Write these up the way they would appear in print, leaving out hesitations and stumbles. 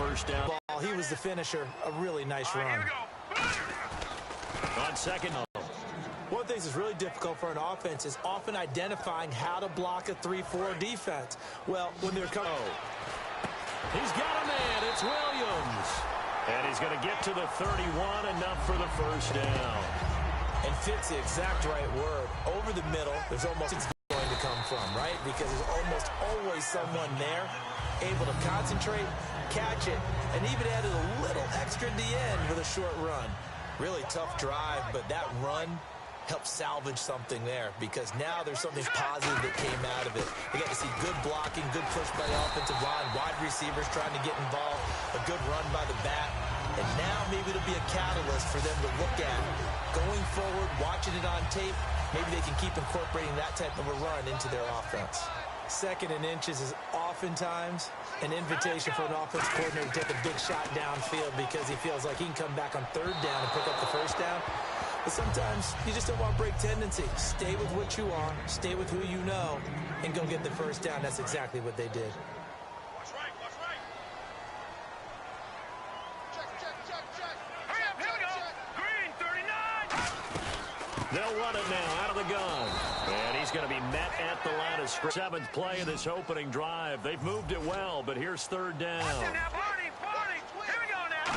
first down. He was the finisher. A really nice run. On second. One of the things that's really difficult for an offense is often identifying how to block a 3-4 defense. Well, when they're coming. He's got a man. It's Williams. And he's going to get to the 31, enough for the first down. And fits the exact right word. Over the middle, there's almost it's going to come from, right? Because there's almost always someone there able to concentrate, catch it, and even added a little extra at the end with a short run. Really tough drive, but that run helped salvage something there because now there's something positive that came out of it. We got to see good blocking, good push by the offensive line, wide receivers trying to get involved, a good run by the back, and now maybe it'll be a catalyst for them to look at. Going forward, watching it on tape, maybe they can keep incorporating that type of a run into their offense. Second and inches is oftentimes an invitation for an offense coordinator to take a big shot downfield because he feels like he can come back on third down and pick up the first down. But sometimes you just don't want to break tendency. Stay with what you are, stay with who you know, and go get the first down. That's exactly what they did. Watch right, watch right. Check. Hurry up, here we go. Green, 39. They'll run it now out of the gun. And he's going to be met at the line of scrimmage. Seventh play of this opening drive. They've moved it well, but here's third down. Now, Barney. Here we go now.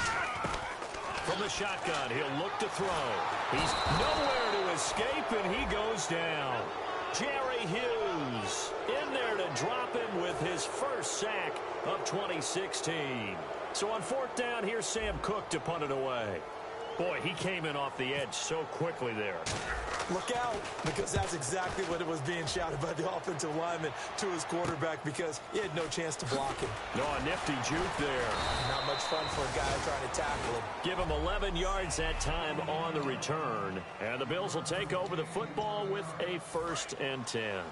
From the shotgun, he'll look to throw. He's nowhere to escape, and he goes down. Jerry Hughes in there to drop him with his first sack of 2016. So on fourth down, here's Sam Cook to punt it away. Boy, he came in off the edge so quickly there. Look out, because that's exactly what it was being shouted by the offensive lineman to his quarterback because he had no chance to block him. No, a nifty juke there. Not much fun for a guy trying to tackle him. Give him 11 yards that time on the return. And the Bills will take over the football with a 1st and 10.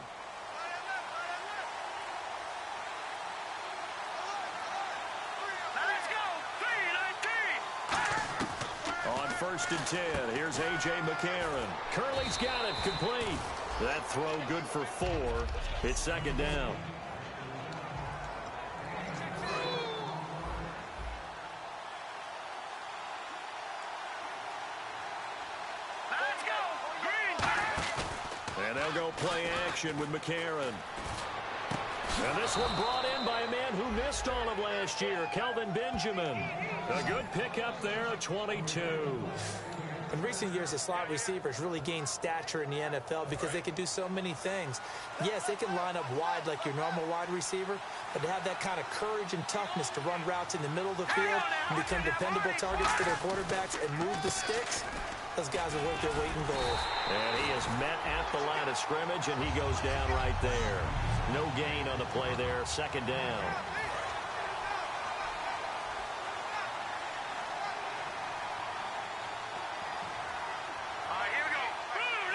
Let's go. 3-19. On 1st and 10, here's A.J. McCarron. Curley's got it, complete. That throw good for 4. It's second down. Let's go. Green. And they'll go play action with McCarron. And this one brought in by a man who missed all of last year, Kelvin Benjamin. A good pickup there at 22. In recent years, the slot receivers really gained stature in the NFL because they can do so many things. Yes, they can line up wide like your normal wide receiver, but to have that kind of courage and toughness to run routes in the middle of the field and become dependable targets for their quarterbacks and move the sticks, those guys are worth their weight in gold. And he is met at the line of scrimmage, and he goes down right there. No gain on the play there, second down. Here we go. Blue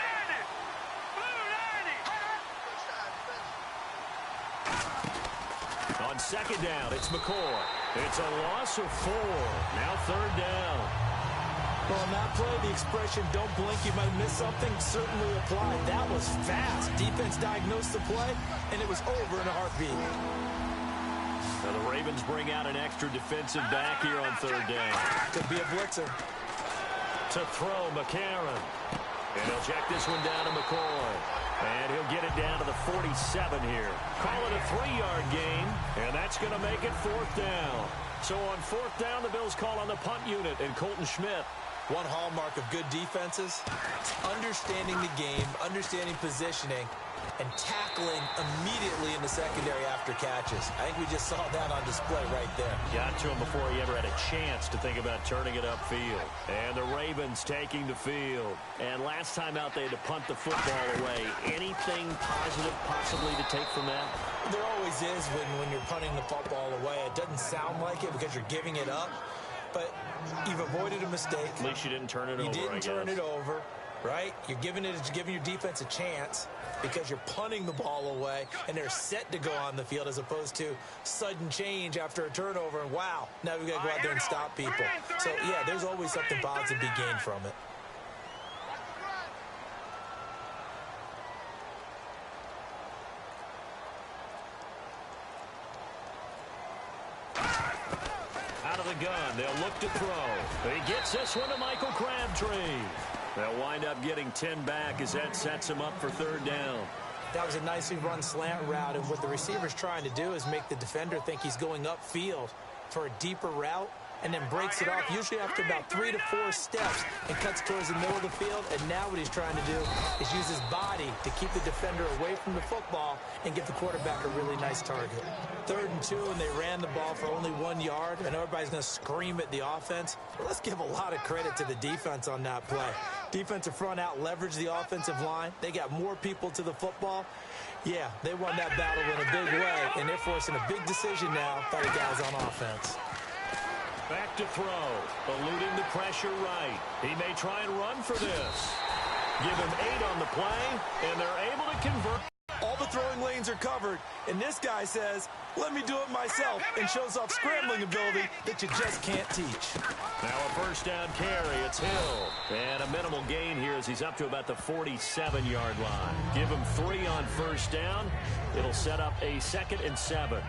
90. On second down, it's McCoy. It's a loss of 4. Now third down. Well, on that play, the expression, don't blink, you might miss something, certainly applied. That was fast. Defense diagnosed the play, and it was over in a heartbeat. Now the Ravens bring out an extra defensive back here on third down. Could be a blitzer. To throw, McCarron. And he'll check this one down to McCoy. And he'll get it down to the 47 here. Call it a 3-yard gain, and that's going to make it 4th down. So on 4th down, the Bills call on the punt unit and Colton Schmidt. One hallmark of good defenses is understanding the game, understanding positioning, and tackling immediately in the secondary after catches. I think we just saw that on display right there. Got to him before he ever had a chance to think about turning it upfield. And the Ravens taking the field. And last time out, they had to punt the football away. Anything positive possibly to take from that? There always is when you're punting the football away. It doesn't sound like it because you're giving it up, but you've avoided a mistake. At least you didn't turn it over, You didn't turn it over, right? You're giving your defense a chance because you're punting the ball away, and they're set to go on the field as opposed to sudden change after a turnover, and wow, now we've got to go out there and stop people. So, yeah, there's always something positive to be gained from it. the gun. They'll look to throw. He gets this one to Michael Crabtree. They'll wind up getting 10 back as that sets him up for third down. That was a nicely run slant route, and what the receiver's trying to do is make the defender think he's going upfield for a deeper route, and then breaks it off, usually after about 3 to 4 steps, and cuts towards the middle of the field. And now what he's trying to do is use his body to keep the defender away from the football and give the quarterback a really nice target. 3rd and 2, and they ran the ball for only 1 yard, and everybody's going to scream at the offense. But let's give a lot of credit to the defense on that play. Defensive front out leveraged the offensive line. They got more people to the football. Yeah, they won that battle in a big way, and they're forcing a big decision now by the guys on offense. Back to throw, eluding the pressure right. He may try and run for this. Give him 8 on the play, and they're able to convert. All the throwing lanes are covered, and this guy says, let me do it myself, and shows off scrambling ability that you just can't teach. Now a first down carry. It's Hill. And a minimal gain here as he's up to about the 47-yard line. Give him 3 on first down. It'll set up a 2nd and 7.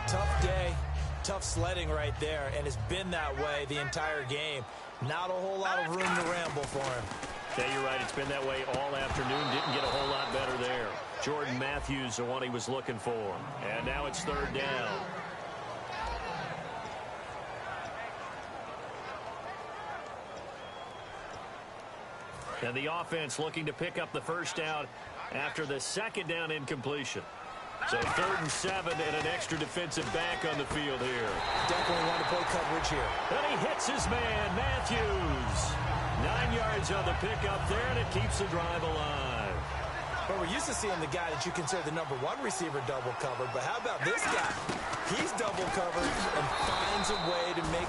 Tough day. Tough sledding right there, and it's been that way the entire game. Not a whole lot of room to ramble for him. Yeah, you're right. It's been that way all afternoon. Didn't get a whole lot better there. Jordan Matthews, the one he was looking for. And now it's 3rd down. And the offense looking to pick up the first down after the 2nd down incompletion. So 3rd and 7 and an extra defensive back on the field here. Definitely want to play coverage here. And he hits his man, Matthews. 9 yards on the pickup there, and it keeps the drive alive. But we're used to seeing the guy that you consider the #1 receiver double covered. But how about this guy? He's double covered and finds a way to make...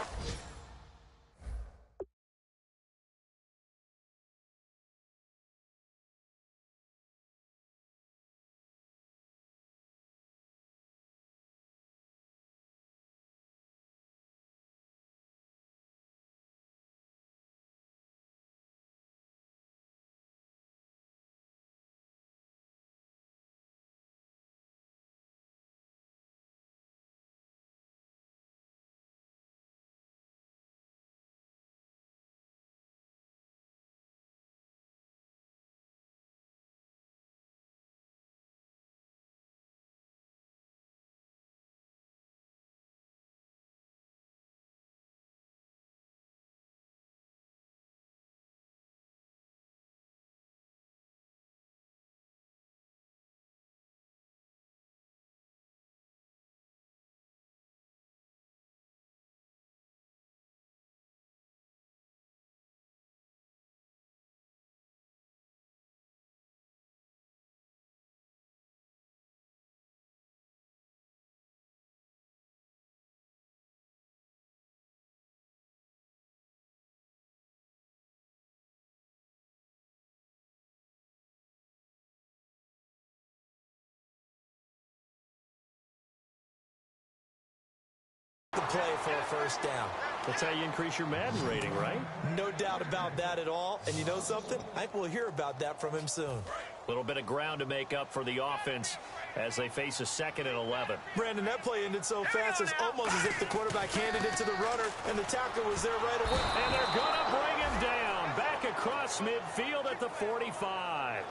the play for a first down. That's how you increase your Madden rating, right? No doubt about that at all. And you know something? I think we'll hear about that from him soon. A little bit of ground to make up for the offense as they face a 2nd and 11. Brandon, that play ended so fast, it's almost as if the quarterback handed it to the runner, and the tackle was there right away. And they're going to bring him down. Back across midfield at the 45.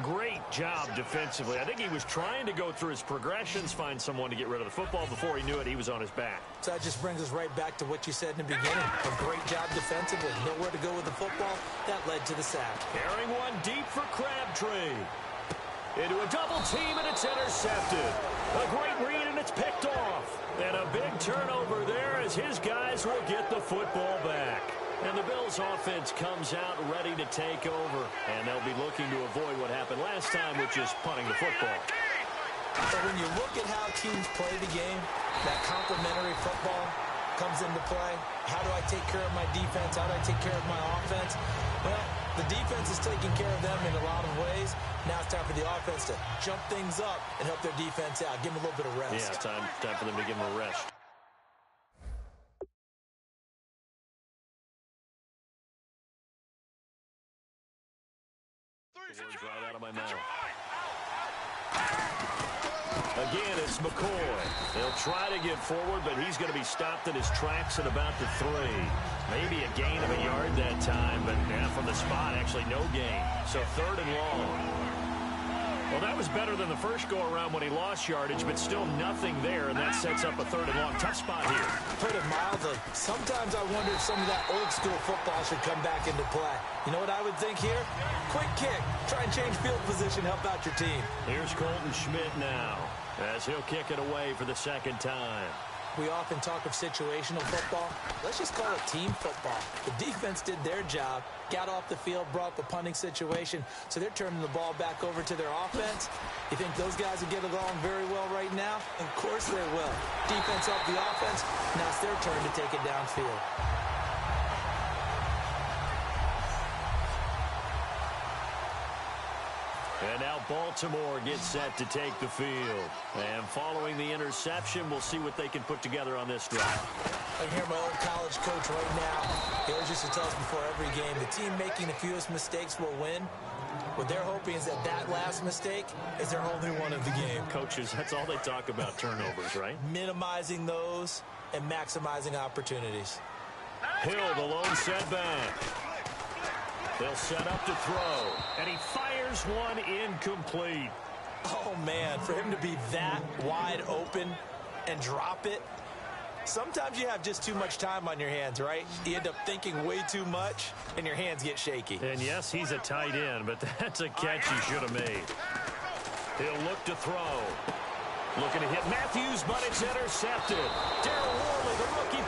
Great job defensively. I think he was trying to go through his progressions, find someone to get rid of the football. Before he knew it, he was on his back. So that just brings us right back to what you said in the beginning. A great job defensively. Nowhere to go with the football. That led to the sack. Carrying one deep for Crabtree. Into a double team, and it's intercepted. A great read, and it's picked off. And a big turnover there as his guys will get the football back. And the Bills' offense comes out ready to take over. And they'll be looking to avoid what happened last time, which is punting the football. So when you look at how teams play the game, that complementary football comes into play. How do I take care of my defense? How do I take care of my offense? Well, the defense is taking care of them in a lot of ways. Now it's time for the offense to jump things up and help their defense out. Give them a little bit of rest. Yeah, time for them to give them a rest. Words right out of my mouth. Again, it's McCoy. They'll try to get forward, but he's going to be stopped in his tracks at about the 3. Maybe a gain of a yard that time, but from the spot, actually no gain. So 3rd and long. Well, that was better than the first go-around when he lost yardage, but still nothing there, and that sets up a 3rd and long. Tough spot here. Put it mildly. Sometimes I wonder if some of that old-school football should come back into play. You know what I would think here? Quick kick. Try and change field position, help out your team. Here's Colton Schmidt now, as he'll kick it away for the 2nd time. We often talk of situational football. Let's just call it team football. The defense did their job, got off the field, brought the punting situation, so they're turning the ball back over to their offense. You think those guys will get along very well right now? Of course they will. Defense helped the offense. Now it's their turn to take it downfield. And now Baltimore gets set to take the field. And following the interception, we'll see what they can put together on this drive. I hear my old college coach right now. He always used to tell us before every game, the team making the fewest mistakes will win. What they're hoping is that that last mistake is their only one of the game. Coaches, that's all they talk about, turnovers, right? Minimizing those and maximizing opportunities. Hill, the lone setback. They'll set up to throw, and he fires one incomplete. Oh, man, for him to be that wide open and drop it. Sometimes you have just too much time on your hands, right? You end up thinking way too much, and your hands get shaky. And, yes, he's a tight end, but that's a catch he should have made. He'll look to throw. Looking to hit Matthews, but it's intercepted. Darryl Worley, the rookie.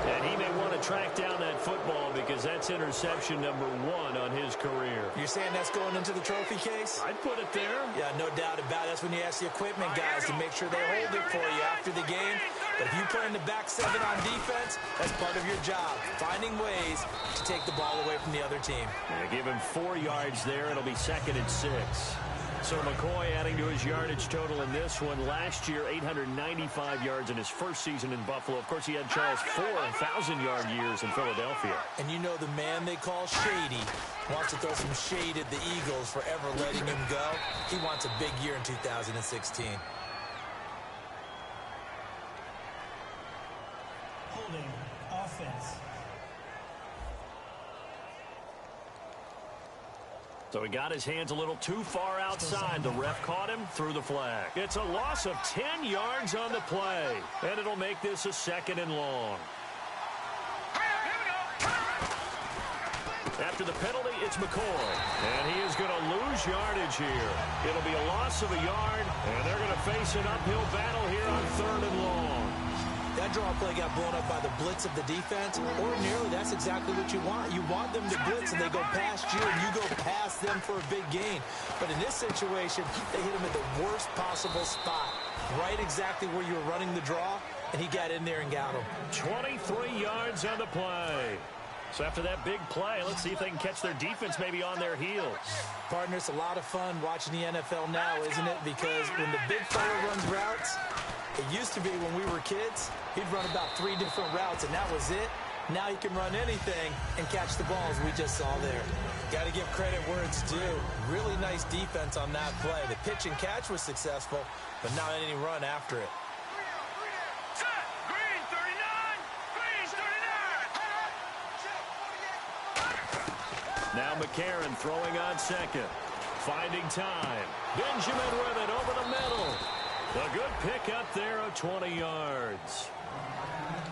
And he may want to track down that football because that's interception number 1 on his career. You're saying that's going into the trophy case? I'd put it there. Yeah, no doubt about it. That's when you ask the equipment guys to make sure they hold it for you after the game. But if you play in the back 7 on defense, that's part of your job, finding ways to take the ball away from the other team. Give him 4 yards there. It'll be 2nd and 6. So McCoy adding to his yardage total in this one. Last year, 895 yards in his first season in Buffalo. Of course, he had Charles 4,000-yard years in Philadelphia. And you know the man they call Shady wants to throw some shade at the Eagles for ever letting him go. He wants a big year in 2016. Holding offense. So he got his hands a little too far outside. The ref caught him, threw the flag. It's a loss of 10 yards on the play, and it'll make this a 2nd and long. After the penalty, it's McCoy, and he is going to lose yardage here. It'll be a loss of a yard, and they're going to face an uphill battle here on 3rd and long. That draw play got blown up by the blitz of the defense. Ordinarily, that's exactly what you want. You want them to blitz, and they go past you, and you go past them for a big gain. But in this situation, they hit him at the worst possible spot, right exactly where you were running the draw, and he got in there and got him. 23 yards on the play. So after that big play, let's see if they can catch their defense maybe on their heels. Partner, it's a lot of fun watching the NFL now, isn't it? Because when the big fella runs routes, it used to be when we were kids, he'd run about 3 different routes, and that was it. Now he can run anything and catch the balls we just saw there. Got to give credit where it's due. Really nice defense on that play. The pitch and catch was successful, but not any run after it. Green 39! Green 39! Now McCarron throwing on 2nd. Finding time. Benjamin with it over the middle. A good pick up there of 20 yards.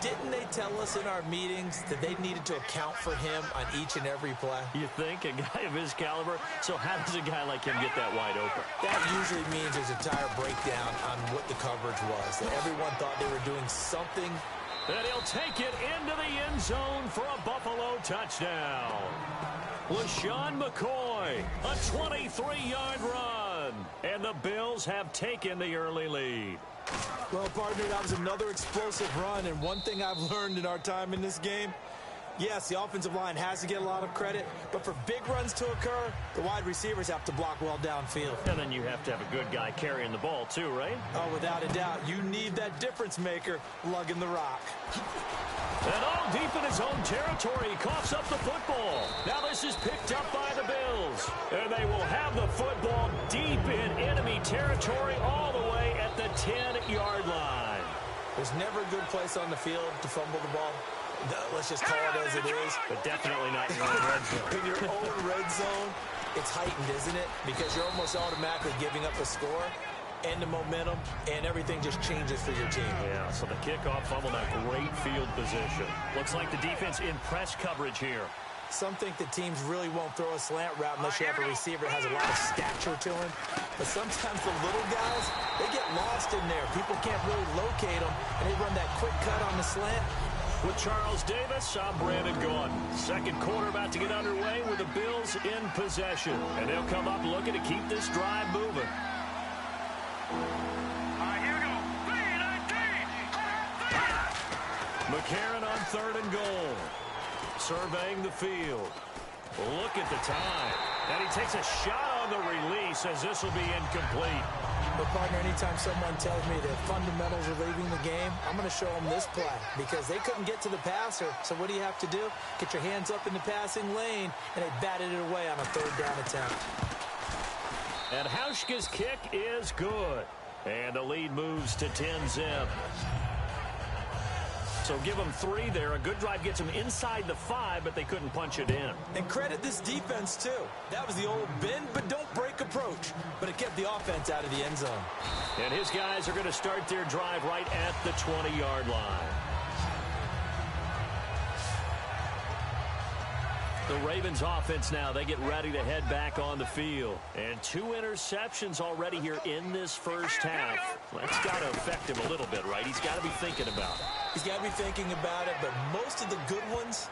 didn't they tell us in our meetings that they needed to account for him on each and every play? You think? A guy of his caliber? So how does a guy like him get that wide open? That usually means there's a tire breakdown on what the coverage was. That everyone thought they were doing something. And he'll take it into the end zone for a Buffalo touchdown. LaShawn McCoy, a 23-yard run. And the Bills have taken the early lead. Well, partner, that was another explosive run. And one thing I've learned in our time in this game, yes, the offensive line has to get a lot of credit, but for big runs to occur, the wide receivers have to block well downfield. And then you have to have a good guy carrying the ball too, right? Oh, without a doubt. You need that difference maker lugging the rock. And all deep in his own territory, he coughs up the football. Now this is picked up by the Bills. And they will have the football deep in enemy territory all the way at the 10-yard line. There's never a good place on the field to fumble the ball. Let's just call it as it is. But definitely not in your own red zone. In your own red zone, it's heightened, isn't it? Because you're almost automatically giving up a score and the momentum, and everything just changes for your team. Yeah, so the kickoff fumble, that great field position. Looks like the defense in press coverage here. Some think that teams really won't throw a slant route unless you have a receiver that has a lot of stature to him. But sometimes the little guys, they get lost in there. People can't really locate them, and they run that quick cut on the slant. With Charles Davis, I'm Brandon Gordon. Second quarter about to get underway with the Bills in possession. And they'll come up looking to keep this drive moving. McCarron on 3rd and goal. Surveying the field. Look at the time. And he takes a shot on the release as this will be incomplete. But, partner, anytime someone tells me that fundamentals are leaving the game, I'm going to show them this play because they couldn't get to the passer. So what do you have to do? Get your hands up in the passing lane, and they batted it away on a 3rd down attempt. And Hauschka's kick is good. And the lead moves to 10-zip. So give them 3 there. A good drive gets them inside the 5, but they couldn't punch it in. And credit this defense, too. That was the old bend but don't break approach. But it kept the offense out of the end zone. And his guys are going to start their drive right at the 20-yard line. The Ravens offense now, they get ready to head back on the field. And 2 interceptions already here in this first half. That's got to affect him a little bit, right? He's got to be thinking about it. He's got to be thinking about it, but most of the good ones,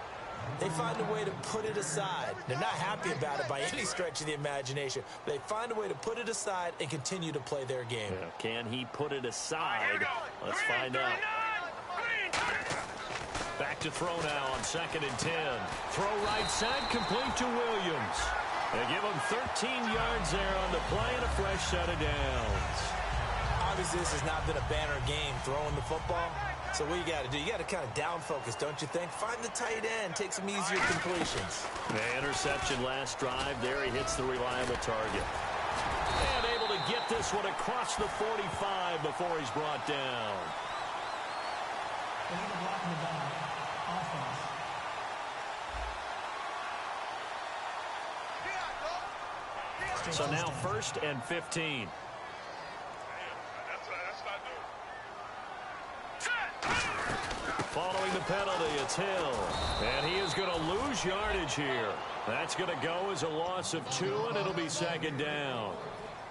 they find a way to put it aside. They're not happy about it by any stretch of the imagination. They find a way to put it aside and continue to play their game. Yeah, can he put it aside? Let's find out. Back to throw now on 2nd and 10. Throw right side, complete to Williams. They give him 13 yards there on the play and a fresh set of downs. Obviously, this has not been a banner game throwing the football. So what you got to do, you got to kind of down focus, don't you think? Find the tight end, take some easier completions. The interception last drive. There he hits the reliable target. And able to get this one across the 45 before he's brought down. They need to block in the back. Offense. So now 1st and 15. Following the penalty, it's Hill. And he is going to lose yardage here. That's going to go as a loss of 2, and it'll be 2nd down.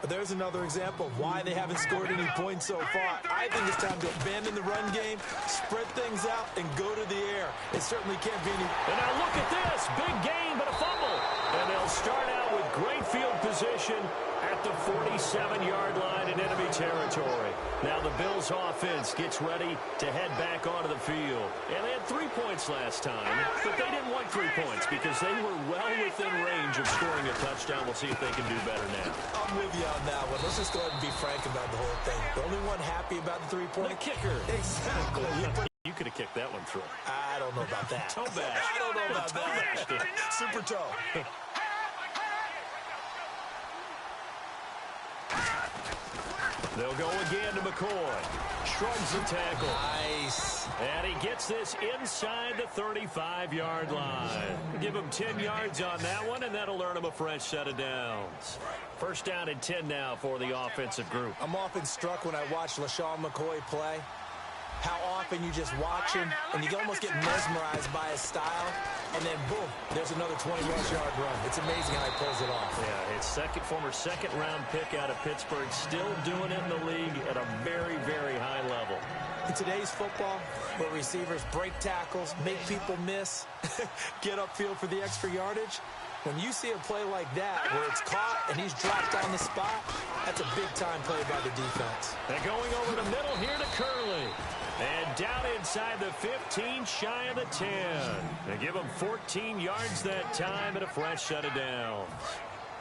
But there's another example of why they haven't scored any points so far. I think it's time to abandon the run game, spread things out, and go to the air. It certainly can't be any... And now look at this. Big gain, but a fumble. And they'll start out with great field position at the 47-yard line in enemy territory. Now the Bills offense gets ready to head back onto the field. And they had 3 points last time, but they didn't want 3 points because they were well within range of scoring a touchdown. We'll see if they can do better now. I'm with you on that one. Let's just go ahead and be frank about the whole thing. The only one happy about the 3-point... The kicker. Exactly. You could have kicked that one through. I don't know about that. Toe bash. I don't know about that. Super toe. They'll go again to McCoy. Shrugs the tackle. Nice. And he gets this inside the 35-yard line. Give him 10 yards on that one, and that'll earn him a fresh set of downs. 1st down and 10 now for the offensive group. I'm often struck when I watch LaShawn McCoy play. how often you just watch him, and you almost get mesmerized by his style, and then, boom, there's another 20-plus-yard run. It's amazing how he pulls it off. Yeah, his former second-round pick out of Pittsburgh, still doing it in the league at a very, very high level. In today's football, where receivers break tackles, make people miss, get upfield for the extra yardage, when you see a play like that where it's caught and he's dropped on the spot, that's a big-time play by the defense. And going over the middle here to Curley. And down inside the 15, shy of the 10. They give him 14 yards that time and a fresh set of downs.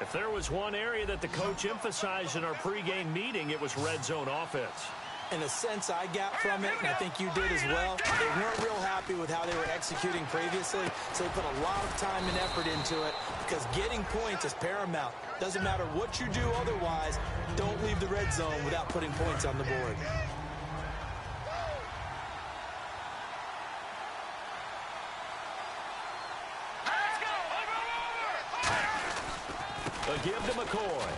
If there was one area that the coach emphasized in our pregame meeting, it was red zone offense. And the sense I got from it, and I think you did as well, they weren't real happy with how they were executing previously, so they put a lot of time and effort into it because getting points is paramount. Doesn't matter what you do otherwise, don't leave the red zone without putting points on the board. A give to McCoy.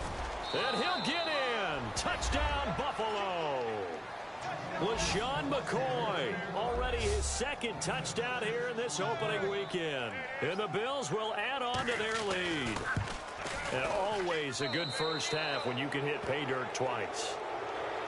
And he'll get in. Touchdown, Buffalo. LaShawn McCoy, already his second touchdown here in this opening weekend. And the Bills will add on to their lead. And always a good first half when you can hit pay dirt twice.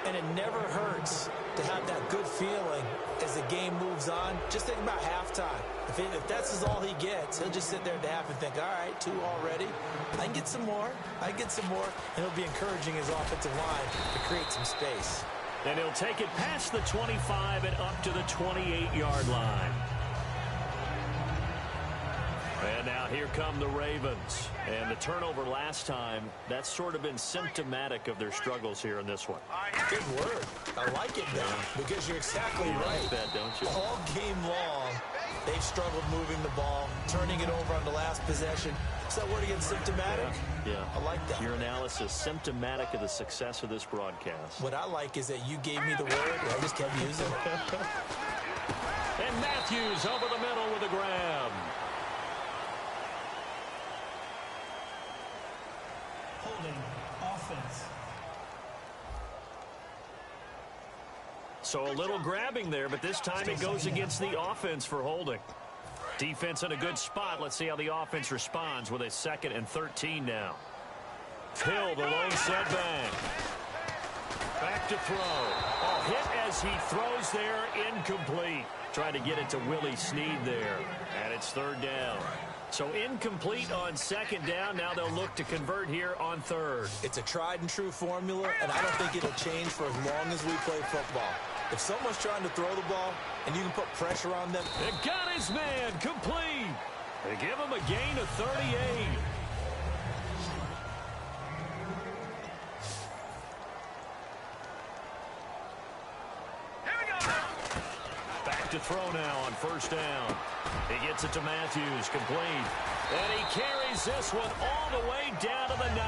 And it never hurts to have that good feeling as the game moves on. Just think about halftime. If that's all he gets, he'll just sit there at the half and think, all right, 2 already. I can get some more. I can get some more. And he'll be encouraging his offensive line to create some space. And he'll take it past the 25 and up to the 28-yard line. And now here come the Ravens. And the turnover last time, that's sort of been symptomatic of their struggles here in this one. Good word. I like it, Ben, because you're exactly You right. like that, don't you? All game long, they've struggled moving the ball, turning it over on the last possession. Is that word again, symptomatic? Yeah. I like that. Your analysis, symptomatic of the success of this broadcast. What I like is that you gave me the word, and I just kept using it. And Matthews over the middle with a grab. Holding offense. So a little grabbing there, but this time it goes against the offense for holding. Defense in a good spot. Let's see how the offense responds with a 2nd and 13 now. Hill, the lone setback. Back to throw. Oh, hit as he throws there, incomplete. Trying to get it to Willie Snead there. And it's 3rd down. So incomplete on 2nd down. Now they'll look to convert here on 3rd. It's a tried and true formula, and I don't think it'll change for as long as we play football. If someone's trying to throw the ball and you can put pressure on them. They got his man complete. They give him a gain of 38. Back to throw now on 1st down. He gets it to Matthews, complete. And he carries this one all the way down to the 9.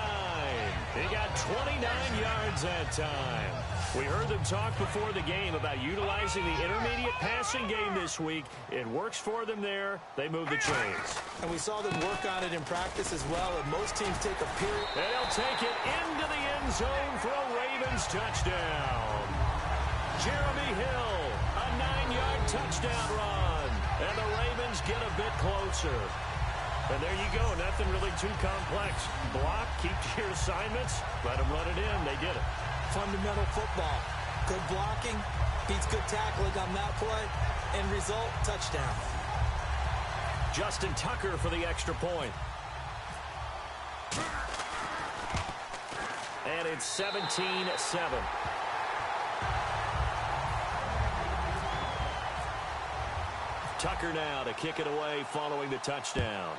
He got 29 yards that time. We heard them talk before the game about utilizing the intermediate passing game this week. It works for them there. They move the chains. And we saw them work on it in practice as well, and most teams take a period. And he'll take it into the end zone for a Ravens touchdown. Jeremy Hill, a 9-yard touchdown run. And the Ravens get a bit closer. And there you go, nothing really too complex. Block, keep to your assignments, let them run it in. They did it. Fundamental football. Good blocking, beats good tackling on that play. End result, touchdown. Justin Tucker for the extra point. And it's 17-7. Tucker now to kick it away following the touchdown.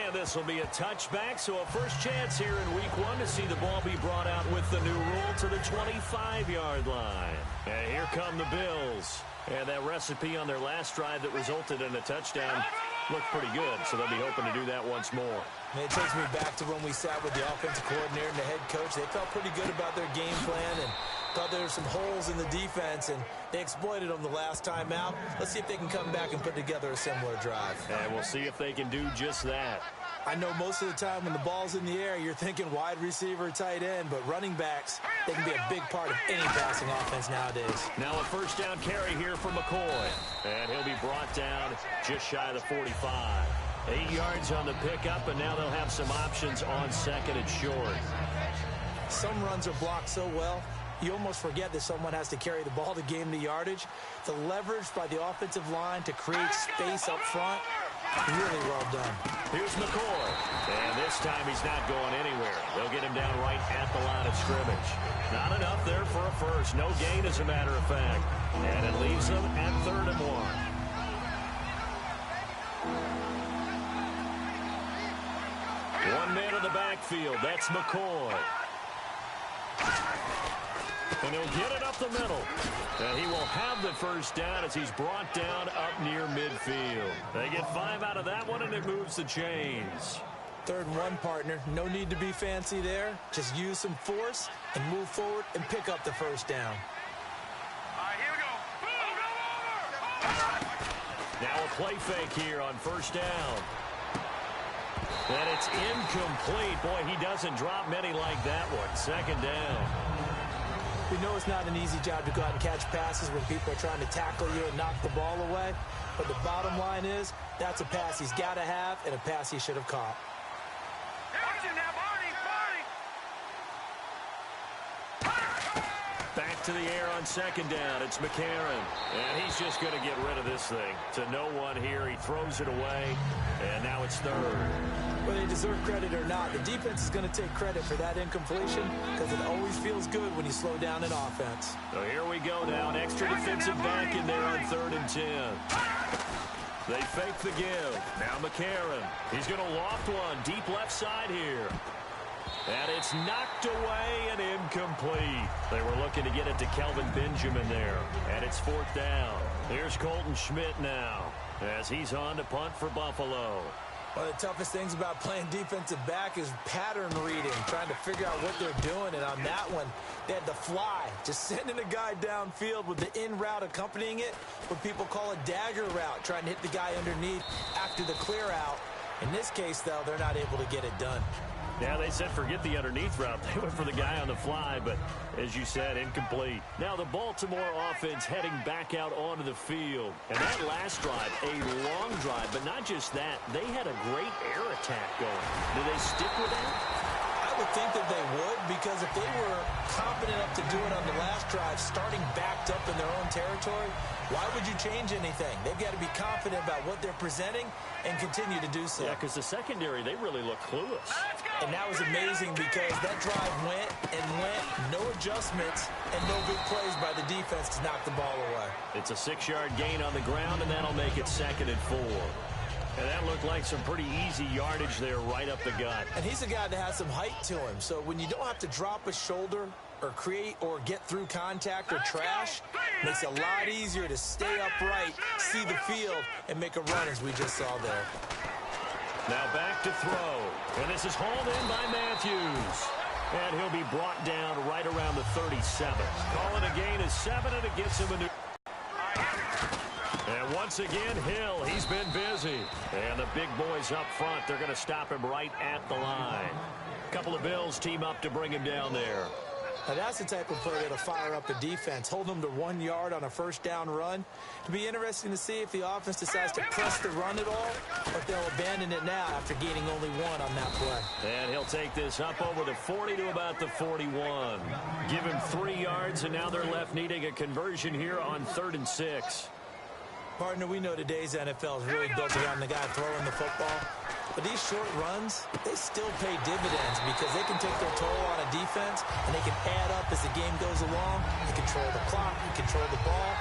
And this will be a touchback, so a first chance here in week 1 to see the ball be brought out with the new rule to the 25-yard line. And here come the Bills. And that recipe on their last drive that resulted in a touchdown looked pretty good, so they'll be hoping to do that once more. And it takes me back to when we sat with the offensive coordinator and the head coach. They felt pretty good about their game plan and thought there were some holes in the defense, and they exploited them the last time out. Let's see if they can come back and put together a similar drive. And we'll see if they can do just that. I know most of the time when the ball's in the air, you're thinking wide receiver, tight end, but running backs, they can be a big part of any passing offense nowadays. Now a first down carry here for McCoy. And he'll be brought down just shy of the 45. 8 yards on the pickup, and now they'll have some options on second and short. Some runs are blocked so well, you almost forget that someone has to carry the ball to gain the yardage. The leverage by the offensive line to create space up front, really well done. Here's McCoy. And this time he's not going anywhere. They'll get him down right at the line of scrimmage. Not enough there for a first. No gain, as a matter of fact. And it leaves them at 3rd and 1. One man in the backfield. That's McCoy. And he'll get it up the middle. And he will have the first down as he's brought down up near midfield. They get 5 out of that one, and it moves the chains. 3rd and 1, partner. No need to be fancy there. Just use some force and move forward and pick up the first down. All right, here we go. Move, Now a play fake here on first down. And it's incomplete. Boy, he doesn't drop many like that one. 2nd down. We know it's not an easy job to go out and catch passes when people are trying to tackle you and knock the ball away. But the bottom line is, that's a pass he's got to have and a pass he should have caught. Watch it now, Barney. Back to the air on 2nd down. It's McCarron. And he's just going to get rid of this thing. To no one here. He throws it away. And now it's 3rd. Whether they deserve credit or not, the defense is going to take credit for that incompletion because it always feels good when you slow down an offense. So here we go now. An extra defensive back in there on 3rd and 10. They fake the give. Now McCarron. He's going to loft one. Deep left side here. And it's knocked away and incomplete. They were looking to get it to Kelvin Benjamin there. And it's 4th down. Here's Colton Schmidt now as he's on to punt for Buffalo. One of the toughest things about playing defensive back is pattern reading, trying to figure out what they're doing. And on that one, they had the fly, just sending a guy downfield with the in route accompanying it, what people call a dagger route, trying to hit the guy underneath after the clear out. In this case, though, they're not able to get it done. Yeah, they said forget the underneath route. They went for the guy on the fly, but as you said, incomplete. Now the Baltimore offense heading back out onto the field. And that last drive, a long drive, but not just that. They had a great air attack going. Do they stick with that? I would think that they would, because if they were confident enough to do it on the last drive, starting backed up in their own territory, why would you change anything? They've got to be confident about what they're presenting and continue to do so. Yeah, because the secondary, they really look clueless. And that was amazing because that drive went and went, no adjustments, and no big plays by the defense to knock the ball away. It's a 6-yard gain on the ground, and that'll make it 2nd and 4. And that looked like some pretty easy yardage there right up the gut. And he's a guy that has some height to him, so when you don't have to drop a shoulder or create or get through contact or trash, makes it a lot easier to stay upright, see the field, and make a run as we just saw there. Now back to throw. And this is hauled in by Matthews. And he'll be brought down right around the 37. Calling a gain of 7, and it gets him a new... And once again, Hill, he's been busy. And the big boys up front, they're going to stop him right at the line. A couple of Bills team up to bring him down there. Now that's the type of play that'll fire up the defense, hold them to 1 yard on a first down run. It'll be interesting to see if the offense decides to press the run at all, or if they'll abandon it now after gaining only 1 on that play. And he'll take this up over the 40 to about the 41. Give him 3 yards, and now they're left needing a conversion here on 3rd and 6. Partner, we know today's NFL is really built around the guy throwing the football. But these short runs, they still pay dividends because they can take their toll on a defense, and they can add up as the game goes along. You control the clock, you control the ball,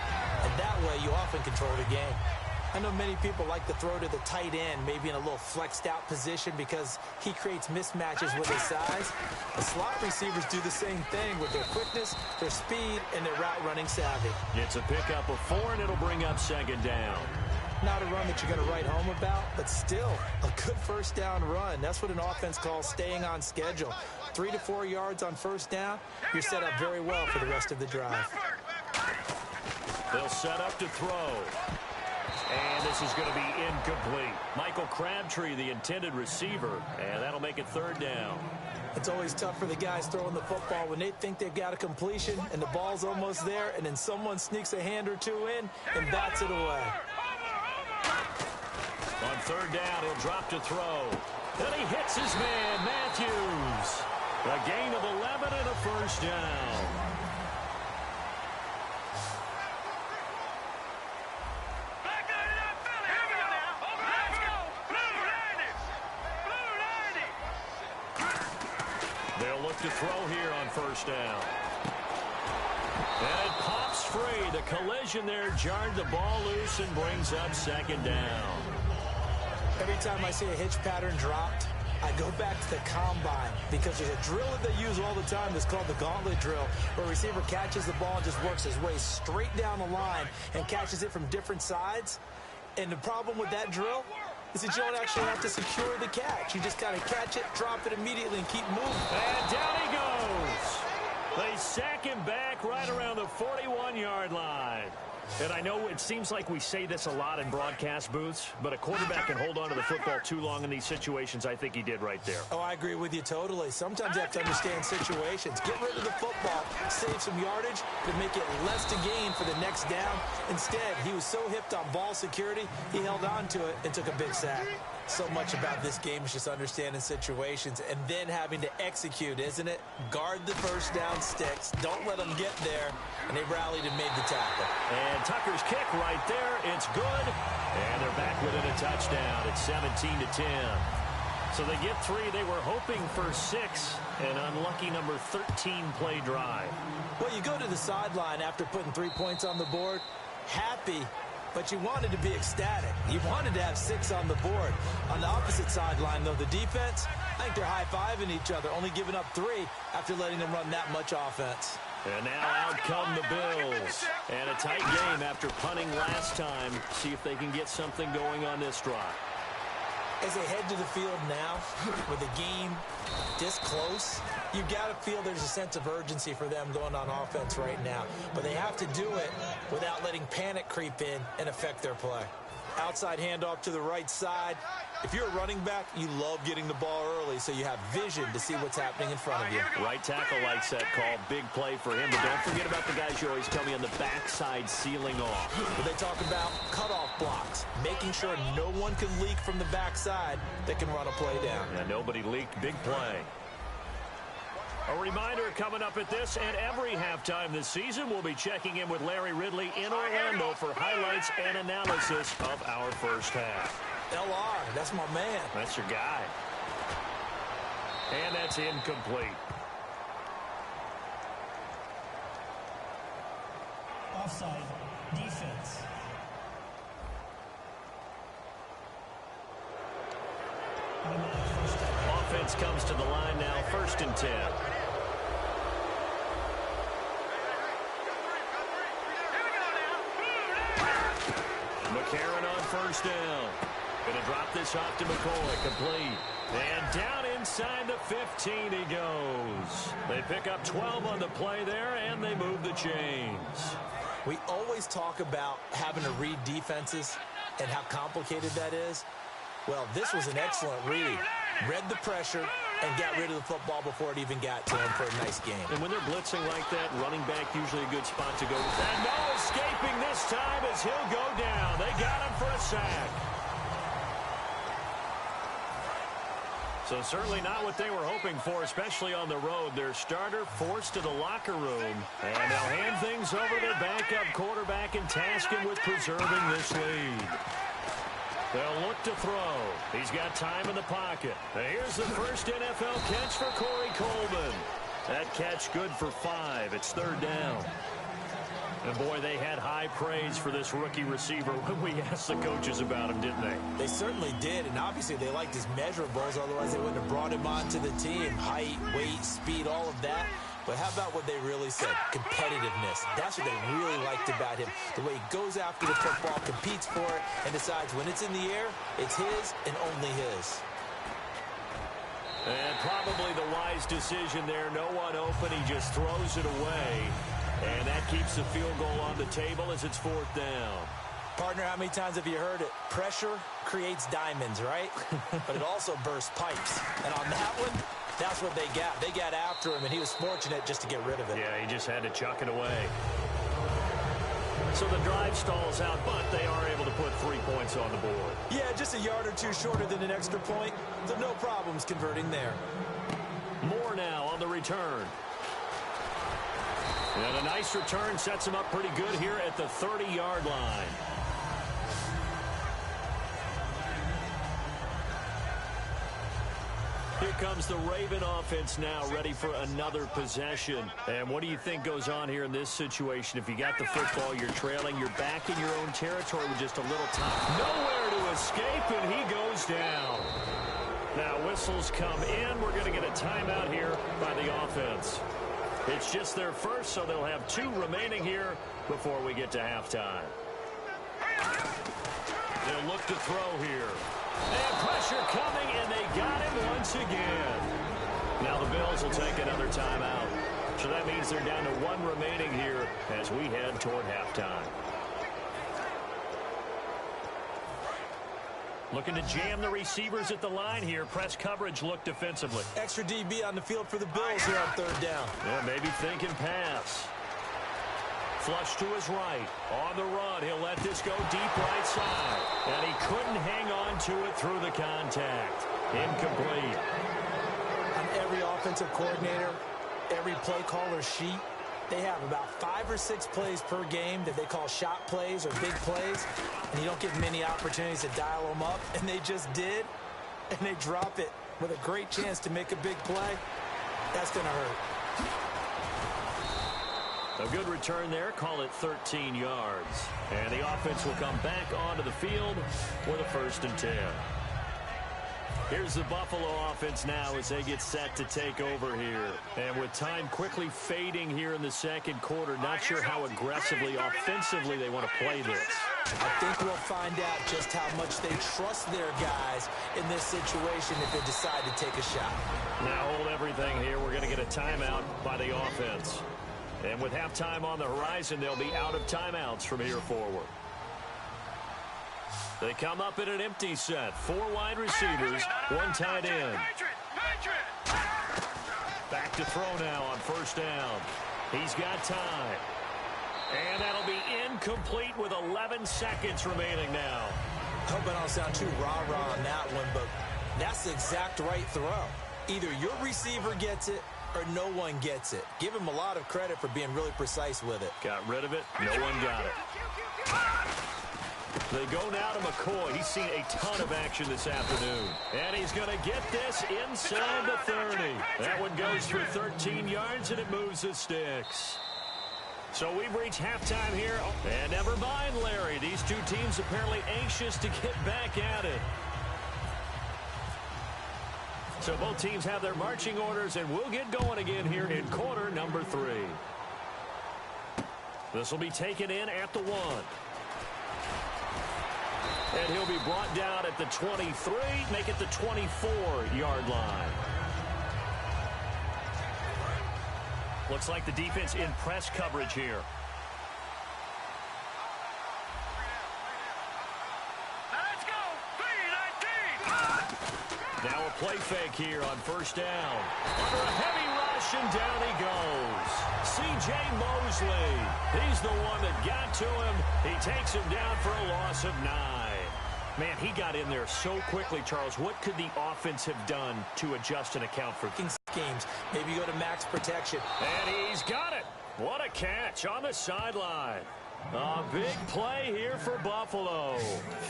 and that way you often control the game. I know many people like to throw to the tight end, maybe in a little flexed out position because he creates mismatches with his size. The slot receivers do the same thing with their quickness, their speed, and their route running savvy. It's a pickup of 4, and it'll bring up 2nd down. Not a run that you're going to write home about, but still a good first down run. That's what an offense calls staying on schedule. 3 to 4 yards on first down, you're set up very well for the rest of the drive. They'll set up to throw. And this is going to be incomplete. Michael Crabtree, the intended receiver, and that'll make it third down. It's always tough for the guys throwing the football when they think they've got a completion and the ball's almost there, and then someone sneaks a hand or two in and bats it away. On third down, he'll drop to throw. Then he hits his man, Matthews. A gain of 11 and a first down. They'll look to throw here on first down. And it pops free. The collision there jarred the ball loose and brings up second down. Every time I see a hitch pattern dropped, I go back to the combine because there's a drill that they use all the time that's called the gauntlet drill, where a receiver catches the ball and just works his way straight down the line and catches it from different sides. And the problem with that drill is that you don't actually have to secure the catch. You just kind of catch it, drop it immediately, and keep moving. And down he goes. They sack him back right around the 41-yard line. And I know it seems like we say this a lot in broadcast booths, but a quarterback can hold on to the football too long in these situations. I think he did right there. Oh, I agree with you totally. Sometimes you have to understand situations. Get rid of the football, save some yardage, but make it less to gain for the next down. Instead, he was so hipped on ball security, he held on to it and took a big sack. So much about this game is just understanding situations and then having to execute, isn't it? Guard the first down sticks. Don't let them get there. And they rallied and made the tackle. And Tucker's kick right there. It's good. And they're back within a touchdown. It's 17-10. So they get 3. They were hoping for 6. An unlucky number 13 play drive. Well, you go to the sideline after putting 3 points on the board, happy, but you wanted to be ecstatic. You wanted to have 6 on the board. On the opposite sideline, though, the defense, I think they're high-fiving each other, only giving up 3 after letting them run that much offense. And now out come the Bills. And a tight game after punting last time. See if they can get something going on this drive. As they head to the field now, with the game this close, you've got to feel there's a sense of urgency for them going on offense right now. But they have to do it without letting panic creep in and affect their play. Outside handoff to the right side. If you're a running back, you love getting the ball early so you have vision to see what's happening in front of you. Right tackle likes that call. Big play for him. But don't forget about the guys you always tell me on the backside sealing off. But they talk about cutoff blocks, making sure no one can leak from the backside that can run a play down. Yeah, nobody leaked. Big play. A reminder coming up at this and every halftime this season, we'll be checking in with Larry Ridley in Orlando for highlights and analysis of our first half. LR, that's my man. That's your guy. And that's incomplete. Offside. Defense. Offense comes to the line now, 1st and 10. McCarron on first down. Going to drop this off to McCoy. Complete. And down inside the 15 he goes. They pick up 12 on the play there, and they move the chains. We always talk about having to read defenses and how complicated that is. Well, this was an excellent read. Read the pressure and got rid of the football before it even got to him for a nice game. And when they're blitzing like that, running back usually a good spot to go. And no escaping this time as he'll go down. They got him for a sack. So certainly not what they were hoping for, especially on the road. Their starter forced to the locker room. And they'll hand things over to their backup quarterback and task him with preserving this lead. They'll look to throw. He's got time in the pocket. Here's the first NFL catch for Corey Coleman. That catch good for 5. It's 3rd down. And, boy, they had high praise for this rookie receiver when we asked the coaches about him, didn't they? They certainly did, and obviously they liked his measurables. Otherwise, they wouldn't have brought him onto the team. Height, weight, speed, all of that. But how about what they really said? Competitiveness. That's what they really liked about him. The way he goes after the football, competes for it, and decides when it's in the air, it's his and only his. And probably the wise decision there. No one open. He just throws it away. And that keeps the field goal on the table as it's 4th down. Partner, how many times have you heard it? Pressure creates diamonds, right? But it also bursts pipes. And on that one, that's what they got. They got after him, and he was fortunate just to get rid of it. Yeah, he just had to chuck it away. So the drive stalls out, but they are able to put 3 points on the board. Yeah, just a yard or two shorter than an extra point, so no problems converting there. More now on the return. And a nice return sets him up pretty good here at the 30-yard line. Here comes the Raven offense now, ready for another possession. And what do you think goes on here in this situation? If you got the football, you're trailing, you're back in your own territory with just a little time. Nowhere to escape, and he goes down. Now whistles come in. We're going to get a timeout here by the offense. It's just their first, so they'll have 2 remaining here before we get to halftime. They'll look to throw here. And pressure coming, and they got him once again. Now the Bills will take another timeout. So that means they're down to 1 remaining here as we head toward halftime. Looking to jam the receivers at the line here. Press coverage look defensively. Extra DB on the field for the Bills here on 3rd down. Yeah, maybe thinking pass. Flush to his right. On the run, he'll let this go deep right side. And he couldn't hang on to it through the contact. Incomplete. On every offensive coordinator, every play caller sheet, they have about 5 or 6 plays per game that they call shot plays or big plays. And you don't get many opportunities to dial them up. And they just did. And they drop it with a great chance to make a big play. That's going to hurt. A good return there. Call it 13 yards. And the offense will come back onto the field with a 1st and 10. Here's the Buffalo offense now as they get set to take over here. And with time quickly fading here in the 2nd quarter, not sure how aggressively, offensively they want to play this. I think we'll find out just how much they trust their guys in this situation if they decide to take a shot. Now hold everything here. We're going to get a timeout by the offense. And with halftime on the horizon, they'll be out of timeouts from here forward. They come up in an empty set. 4 wide receivers, 1 tight end. Back to throw now on 1st down. He's got time. And that'll be incomplete with 11 seconds remaining now. Hope I don't sound too rah-rah on that one, but that's the exact right throw. Either your receiver gets it or no one gets it. Give him a lot of credit for being really precise with it. Got rid of it. No one got it. They go now to McCoy. He's seen a ton of action this afternoon. And he's going to get this inside the 30. That one goes for 13 yards, and it moves the sticks. So we've reached halftime here. And never mind, Larry. These 2 teams apparently anxious to get back at it. So both teams have their marching orders, and we'll get going again here in quarter number 3. This will be taken in at the 1. And he'll be brought down at the 23, make it the 24-yard line. Looks like the defense in press coverage here. Let's go! 3-19! Now a play fake here on 1st down. Under a heavy rush, and down he goes. C.J. Mosley. He's the one that got to him. He takes him down for a loss of 9. Man, he got in there so quickly, Charles. What could the offense have done to adjust and account for schemes? Maybe go to max protection. And he's got it. What a catch on the sideline. A big play here for Buffalo.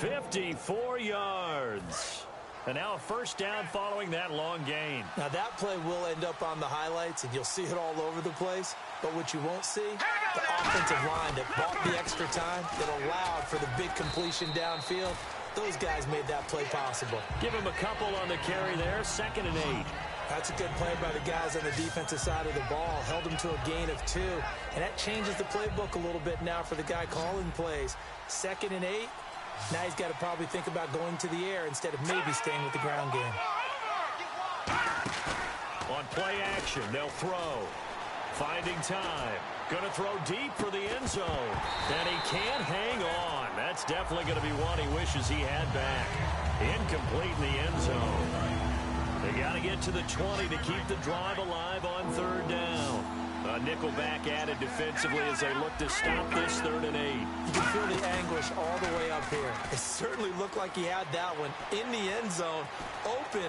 54 yards. And now a 1st down following that long gain. Now that play will end up on the highlights, and you'll see it all over the place. But what you won't see, the offensive line that bought the extra time, that allowed for the big completion downfield. Those guys made that play possible. Give him a couple on the carry there. 2nd and 8. That's a good play by the guys on the defensive side of the ball. Held them to a gain of 2. And that changes the playbook a little bit now for the guy calling plays. 2nd and 8. Now he's got to probably think about going to the air instead of maybe staying with the ground game. On play action, they'll throw. Finding time. Going to throw deep for the end zone. And he can't hang on. That That's definitely going to be one he wishes he had back. Incomplete in the end zone. They got to get to the 20 to keep the drive alive on third down. A nickel back added defensively as they look to stop this 3rd and 8. You can feel the anguish all the way up here. It certainly looked like he had that one in the end zone, open,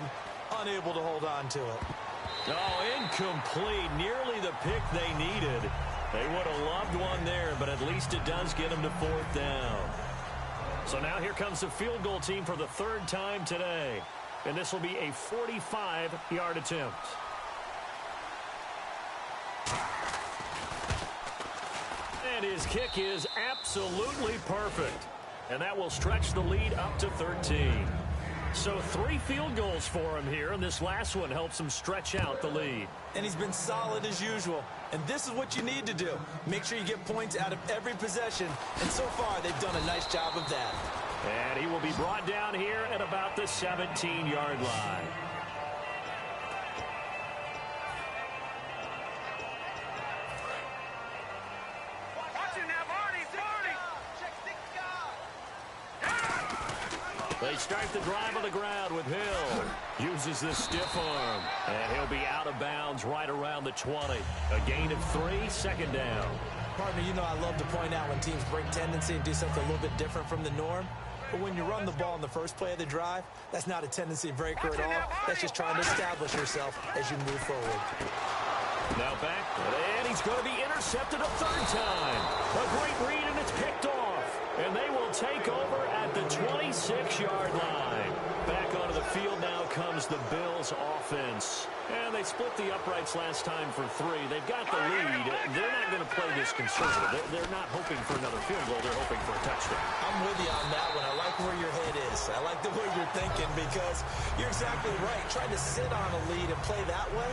unable to hold on to it. Oh, incomplete. Nearly the pick they needed. They would have loved one there, but at least it does get them to 4th down. So now here comes the field goal team for the 3rd time today. And this will be a 45-yard attempt. And his kick is absolutely perfect. And that will stretch the lead up to 13. So 3 field goals for him here, and this last one helps him stretch out the lead. And he's been solid as usual. And this is what you need to do. Make sure you get points out of every possession. And so far, they've done a nice job of that. And he will be brought down here at about the 17-yard line. They start the drive on the ground with Hill. Uses the stiff arm. And he'll be out of bounds right around the 20. A gain of 3, 2nd down. Partner, you know I love to point out when teams break tendency and do something a little bit different from the norm. But when you run the ball in the first play of the drive, that's not a tendency breaker at all. That's just trying to establish yourself as you move forward. Now back, and he's going to be intercepted a 3rd time. A great read, and it's picked off. And they will take over at the 26-yard line. Back onto the field now comes the Bills offense. And they split the uprights last time for 3. They've got the lead. They're not going to play this conservative. They're not hoping for another field goal. They're hoping for a touchdown. I'm with you on that one. I like where your head is. I like the way you're thinking because you're exactly right. Trying to sit on a lead and play that way,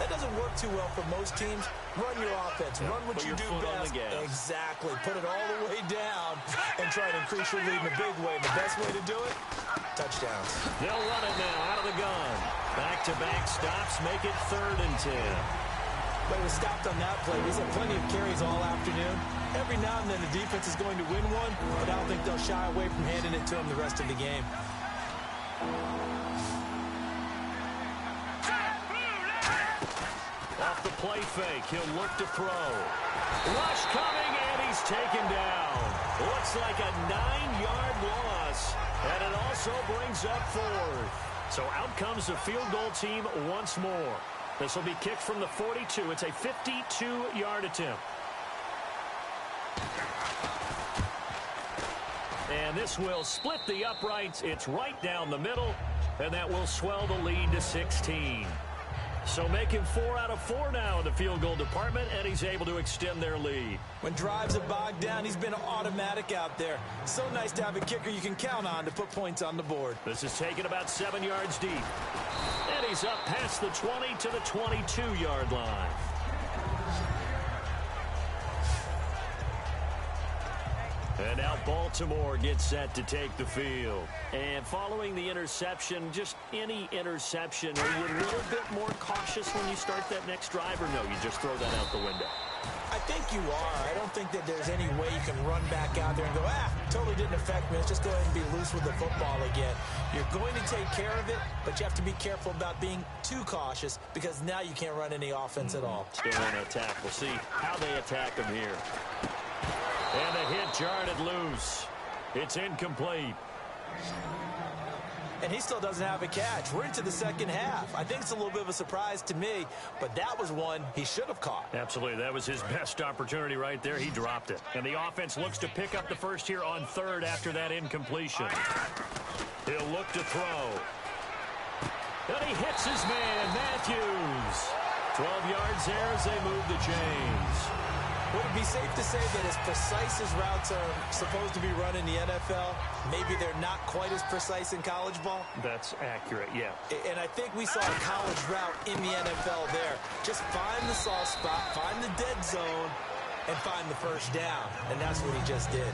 that doesn't work too well for most teams. Run your offense. Run what you do best. Exactly. Put it all the way down and try to increase your lead in a big way. The best way to do it, touchdowns. They'll run it now out of the gun. Back-to-back stops make it 3rd and 10. But he was stopped on that play. He's had plenty of carries all afternoon. Every now and then the defense is going to win one, but I don't think they'll shy away from handing it to him the rest of the game. Off the play fake, he'll look to throw. Rush coming, and he's taken down. Looks like a 9-yard loss, and it also brings up 4th. So out comes the field goal team once more. This will be kicked from the 42. It's a 52-yard attempt. And this will split the uprights. It's right down the middle, and that will swell the lead to 16. So making 4 out of 4 now in the field goal department, and he's able to extend their lead. When drives are bogged down, he's been automatic out there. So nice to have a kicker you can count on to put points on the board. This is taken about 7 yards deep. And he's up past the 20 to the 22-yard line. And now Baltimore gets set to take the field. And following the interception, just any interception, are you a little bit more cautious when you start that next drive, or no, you just throw that out the window? I think you are. I don't think that there's any way you can run back out there and go, totally didn't affect me. Let's just go ahead and be loose with the football again. You're going to take care of it, but you have to be careful about being too cautious because now you can't run any offense at all. Still on attack. We'll see how they attack him here. And the hit jarred it loose. It's incomplete. And he still doesn't have a catch. We're into the second half. I think it's a little bit of a surprise to me, but that was one he should have caught. Absolutely. That was his best opportunity right there. He dropped it. And the offense looks to pick up the first here on 3rd after that incompletion. He'll look to throw. And he hits his man, Matthews. 12 yards there as they move the chains. Would it be safe to say that as precise as routes are supposed to be run in the NFL, maybe they're not quite as precise in college ball? That's accurate, yeah. And I think we saw a college route in the NFL there. Just find the soft spot, find the dead zone, and find the first down. And that's what he just did.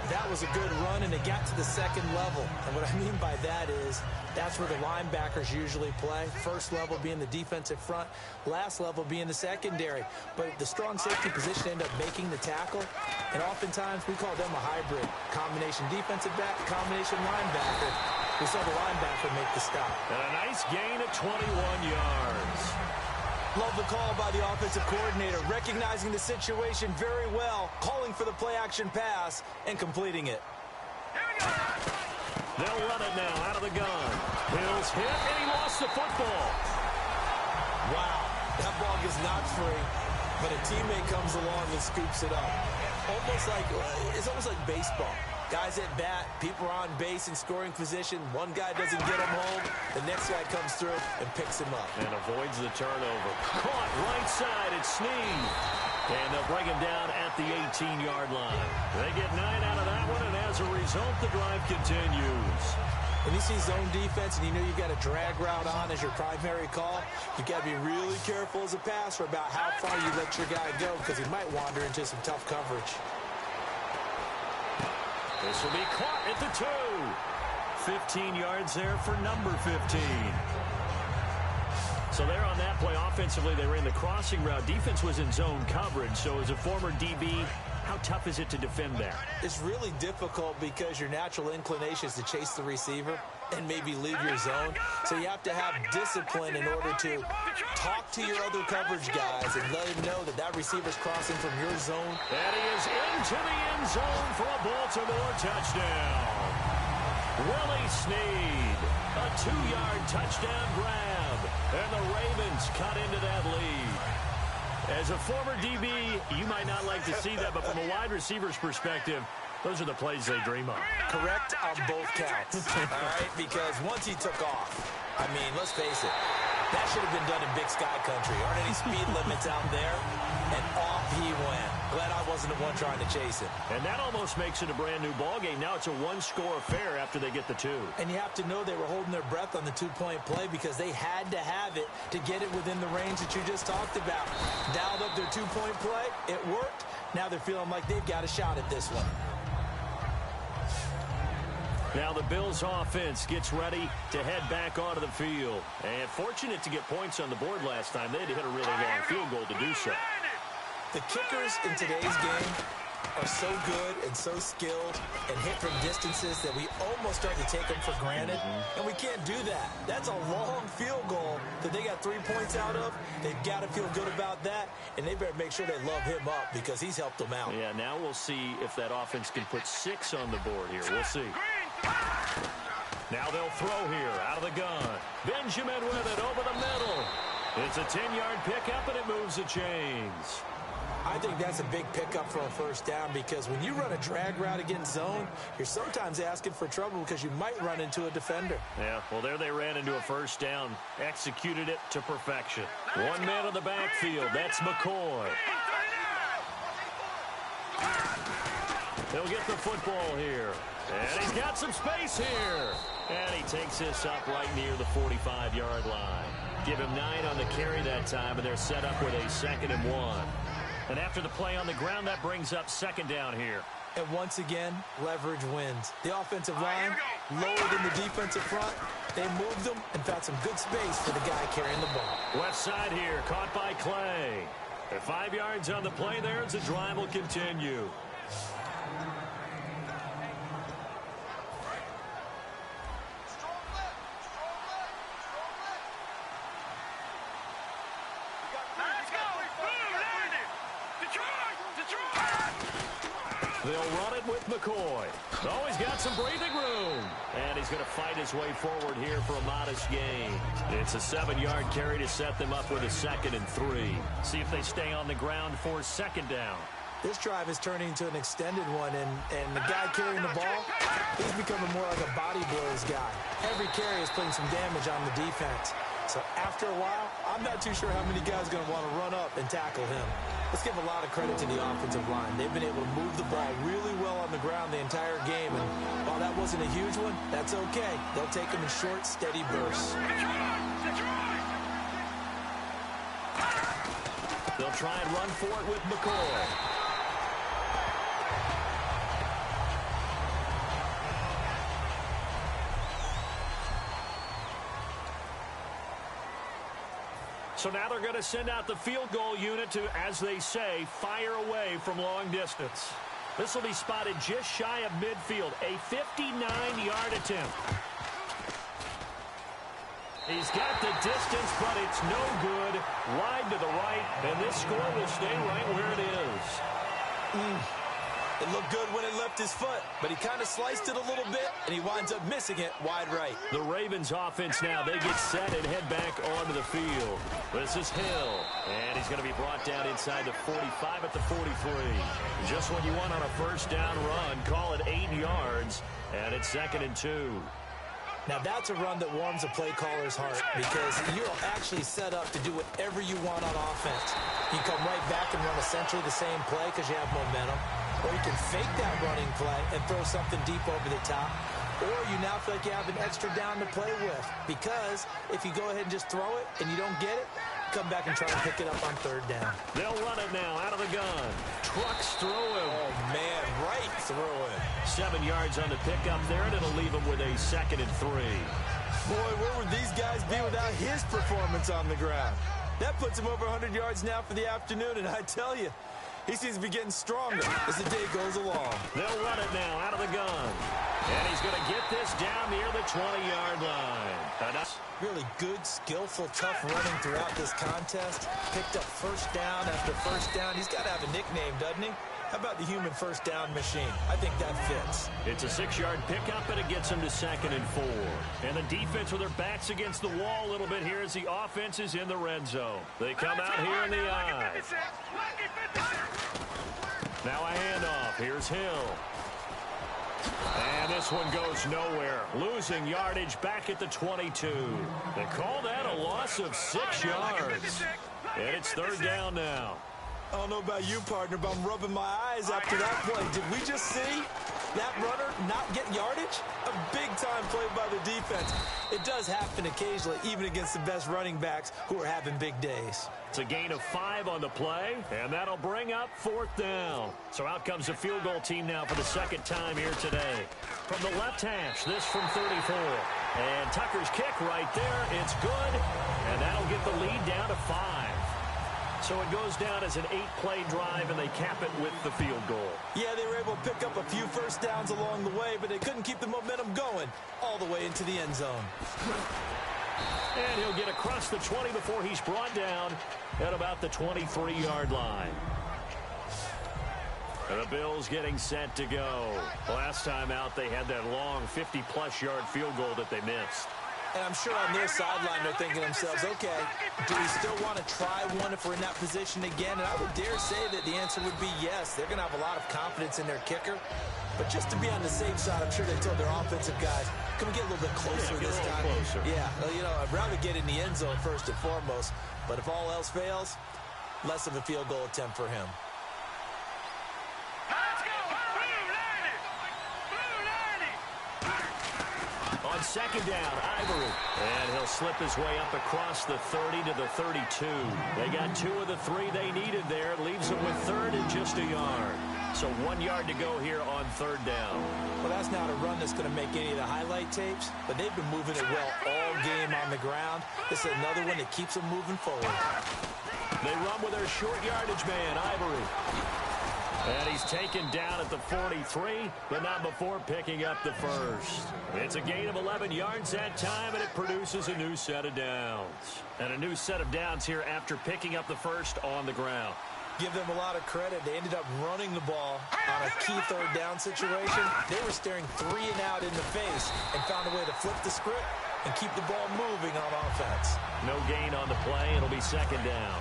That was a good run, and it got to the second level. And what I mean by that is that's where the linebackers usually play. First level being the defensive front, last level being the secondary. But the strong safety position ended up making the tackle, and oftentimes we call them a hybrid. Combination defensive back, combination linebacker. We saw the linebacker make the stop. And a nice gain of 21 yards. Love the call by the offensive coordinator, recognizing the situation very well, calling for the play-action pass, and completing it. They'll run it now out of the gun. Hill's hit, and he lost the football. Wow, that ball gets knocked free, but a teammate comes along and scoops it up. It's almost like baseball. Guys at bat, people are on base in scoring position. One guy doesn't get him home. The next guy comes through and picks him up. And avoids the turnover. Caught right side. It's Snead. And they'll bring him down at the 18-yard line. They get 9 out of that one, and as a result, the drive continues. When you see zone defense and you know you've got a drag route on as your primary call, you've got to be really careful as a passer about how far you let your guy go because he might wander into some tough coverage. This will be caught at the 2. 15 yards there for number 15. So there on that play, offensively, they ran the crossing route. Defense was in zone coverage. So as a former DB, how tough is it to defend that? It's really difficult because your natural inclination is to chase the receiver and maybe leave your zone. So you have to have discipline in order to talk to your other coverage guys and let him know that that receiver's crossing from your zone. And he is into the end zone for a Baltimore touchdown. Willie Snead, a 2-yard touchdown grab, and the Ravens cut into that lead. As a former DB, you might not like to see that, but from a wide receiver's perspective, those are the plays they dream of. Correct on both counts, all right? Because once he took off, I mean, let's face it, that should have been done in Big Sky Country. Aren't any speed limits out there? And off he went. Glad I wasn't the one trying to chase him. And that almost makes it a brand-new ballgame. Now it's a one-score affair after they get the 2. And you have to know they were holding their breath on the 2-point play because they had to have it to get it within the range that you just talked about. Dialed up their 2-point play. It worked. Now they're feeling like they've got a shot at this one. Now the Bills offense gets ready to head back onto the field. And fortunate to get points on the board last time. They had to hit a really long field goal to do so. The kickers in today's game are so good and so skilled and hit from distances that we almost start to take them for granted. And we can't do that. That's a long field goal that they got 3 points out of. They've got to feel good about that, and they better make sure they love him up because he's helped them out. Yeah, now we'll see if that offense can put 6 on the board here. We'll see. Now they'll throw here out of the gun. Benjamin with it over the middle. It's a 10-yard pickup, and it moves the chains. I think that's a big pickup for a first down because when you run a drag route against zone, you're sometimes asking for trouble because you might run into a defender. Yeah, well, there they ran into a first down. Executed it to perfection. 1 man in the backfield. That's McCoy. He'll get the football here. And he's got some space here. And he takes this up right near the 45-yard line. Give him 9 on the carry that time, and they're set up with a 2nd and 1. And after the play on the ground, that brings up 2nd down here. And once again, leverage wins. The offensive line lower than the defensive front. They moved them and found some good space for the guy carrying the ball. Left side here, caught by Clay. At 5 yards on the play there as the drive will continue. They'll run it with McCoy. Oh, he's got some breathing room. And he's going to fight his way forward here for a modest gain. It's a 7-yard carry to set them up with a 2nd and 3. See if they stay on the ground for 2nd down. This drive is turning into an extended one, and the guy carrying the ball, he's becoming more like a body blows guy. Every carry is putting some damage on the defense. So after a while, I'm not too sure how many guys are going to want to run up and tackle him. Let's give a lot of credit to the offensive line. They've been able to move the ball really well on the ground the entire game. And while that wasn't a huge one, that's okay. They'll take them in short, steady bursts. They'll try and run for it with McCoy. So now they're going to send out the field goal unit to, as they say, fire away from long distance. This will be spotted just shy of midfield, a 59-yard attempt. He's got the distance, but it's no good. Wide to the right, and this score will stay right where it is. It looked good when it left his foot, but he kind of sliced it a little bit, and he winds up missing it wide right. The Ravens offense now, they get set and head back onto the field. This is Hill, and he's going to be brought down inside the 45 at the 43. Just what you want on a first down run. Call it 8 yards, and it's 2nd and 2. Now, that's a run that warms a play caller's heart because you're actually set up to do whatever you want on offense. You come right back and run essentially the same play because you have momentum. Or you can fake that running play and throw something deep over the top. Or you now feel like you have an extra down to play with. Because if you go ahead and just throw it and you don't get it, come back and try to pick it up on 3rd down. They'll run it now out of the gun. Trucks through him. Oh, man, right through him. 7 yards on the pickup there, and it'll leave him with a 2nd and 3. Boy, where would these guys be without his performance on the ground? That puts him over 100 yards now for the afternoon, and I tell you, he seems to be getting stronger as the day goes along. They'll run it now out of the gun. And he's going to get this down near the 20-yard line. Really good, skillful, tough running throughout this contest. Picked up first down after first down. He's got to have a nickname, doesn't he? How about the human first down machine? I think that fits. It's a 6-yard pickup, and it gets him to 2nd and 4. And the defense with their backs against the wall a little bit here as the offense is in the red zone. They come out here in the eye. Now a handoff. Here's Hill. And this one goes nowhere. Losing yardage back at the 22. They call that a loss of 6 yards. And it's 3rd down now. I don't know about you, partner, but I'm rubbing my eyes after that play. Did we just see that runner not get yardage? A big-time play by the defense. It does happen occasionally, even against the best running backs who are having big days. It's a gain of 5 on the play, and that'll bring up 4th down. So out comes the field goal team now for the 2nd time here today. From the left hash, this from 34. And Tucker's kick right there. It's good, and that'll get the lead down to 5. So it goes down as an 8-play drive, and they cap it with the field goal. Yeah, they were able to pick up a few first downs along the way, but they couldn't keep the momentum going all the way into the end zone. And he'll get across the 20 before he's brought down at about the 23-yard line. And the Bills getting set to go. Last time out, they had that long 50-plus yard field goal that they missed. And I'm sure on their sideline they're thinking to themselves, okay, do we still want to try one if we're in that position again? And I would dare say that the answer would be yes. They're going to have a lot of confidence in their kicker. But just to be on the safe side, I'm sure they told their offensive guys, can we get a little bit closer this time? Closer. Yeah, well, you know, I'd rather get in the end zone first and foremost. But if all else fails, less of a field goal attempt for him. On 2nd down, Ivory. And he'll slip his way up across the 30 to the 32. They got 2 of the 3 they needed there. Leaves them with 3rd and just a yard. So 1 yard to go here on 3rd down. Well, that's not a run that's going to make any of the highlight tapes, but they've been moving it well all game on the ground. This is another one that keeps them moving forward. They run with their short yardage man, Ivory. And he's taken down at the 43, but not before picking up the first. It's a gain of 11 yards that time, and it produces a new set of downs. And a new set of downs here after picking up the first on the ground. Give them a lot of credit. They ended up running the ball on a key 3rd down situation. They were staring 3 and out in the face and found a way to flip the script and keep the ball moving on offense. No gain on the play. It'll be 2nd down.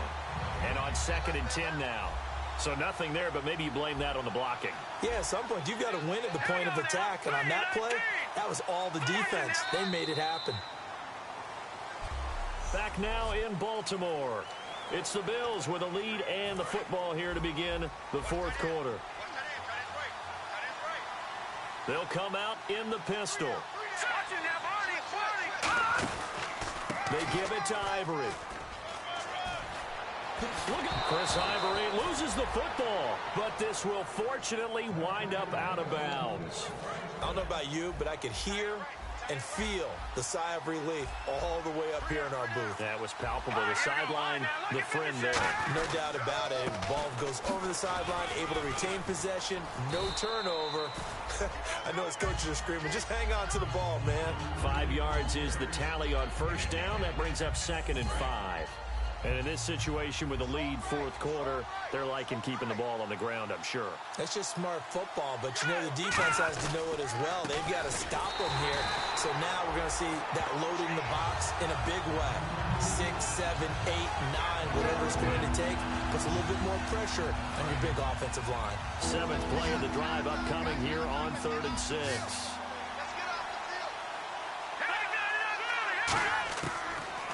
And on 2nd and 10 now. So nothing there, but maybe you blame that on the blocking. Yeah, at some point, you've got to win at the point of attack. And on that play, that was all the defense. They made it happen. Back now in Baltimore. It's the Bills with a lead and the football here to begin the 4th quarter. They'll come out in the pistol. They give it to Ivory. Look at Chris Ivory loses the football, but this will fortunately wind up out of bounds. I don't know about you, but I could hear and feel the sigh of relief all the way up here in our booth. That was palpable. The sideline, the friend there. No doubt about it. Ball goes over the sideline, able to retain possession, no turnover. I know his coaches are screaming, just hang on to the ball, man. 5 yards is the tally on first down. That brings up 2nd and 5. And in this situation with a lead fourth quarter, they're liking keeping the ball on the ground, I'm sure. That's just smart football, but you know the defense has to know it as well. They've got to stop them here. So now we're going to see that loading the box in a big way. 6, 7, 8, 9, whatever it's going to take, puts a little bit more pressure on your big offensive line. 7th play of the drive upcoming here on 3rd and 6.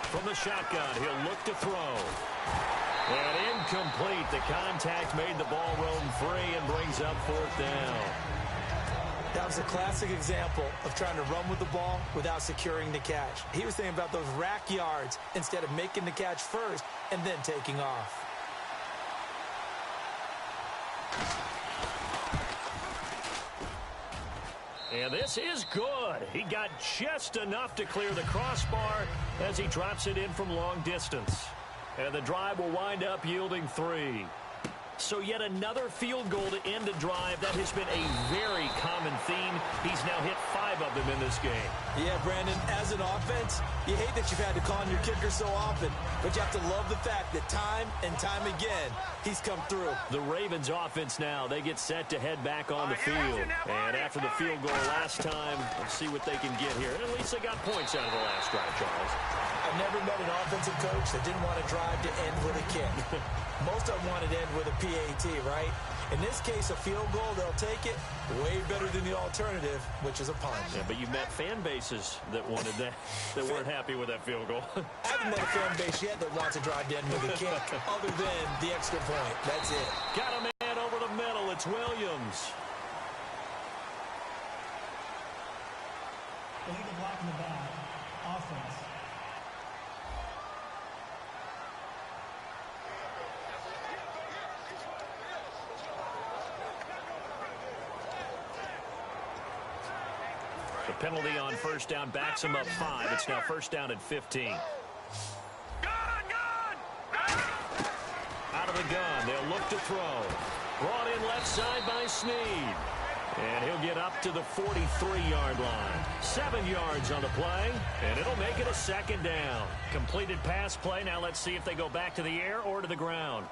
From the shotgun, he'll look to throw. And incomplete. The contact made the ball roam free and brings up 4th down. That was a classic example of trying to run with the ball without securing the catch. He was thinking about those rack yards instead of making the catch first and then taking off. And this is good. He got just enough to clear the crossbar as he drops it in from long distance. And the drive will wind up yielding 3. So yet another field goal to end a drive. That has been a very common theme. He's now hit 5 of them in this game. Yeah, Brandon, as an offense, you hate that you've had to call on your kicker so often, but you have to love the fact that time and time again, he's come through. The Ravens offense now, they get set to head back on the field. And after the field goal last time, let's see what they can get here. At least they got points out of the last drive, Charles. I've never met an offensive coach that didn't want to drive to end with a kick. Most of them wanted to end with a PAT, right? In this case, a field goal, they'll take it way better than the alternative, which is a punt. Yeah, but you've met fan bases that wanted that, that weren't happy with that field goal. I haven't met a fan base yet that wants to drive to end with a kick, other than the extra point. That's it. Got a man over the middle. It's Williams. Illegal block in the back. Offense. The penalty on first down backs him up 5. It's now first down at 15. Out of the gun. They'll look to throw. Brought in left side by Snead. And he'll get up to the 43-yard line. 7 yards on the play, and it'll make it a 2nd down. Completed pass play. Now let's see if they go back to the air or to the ground.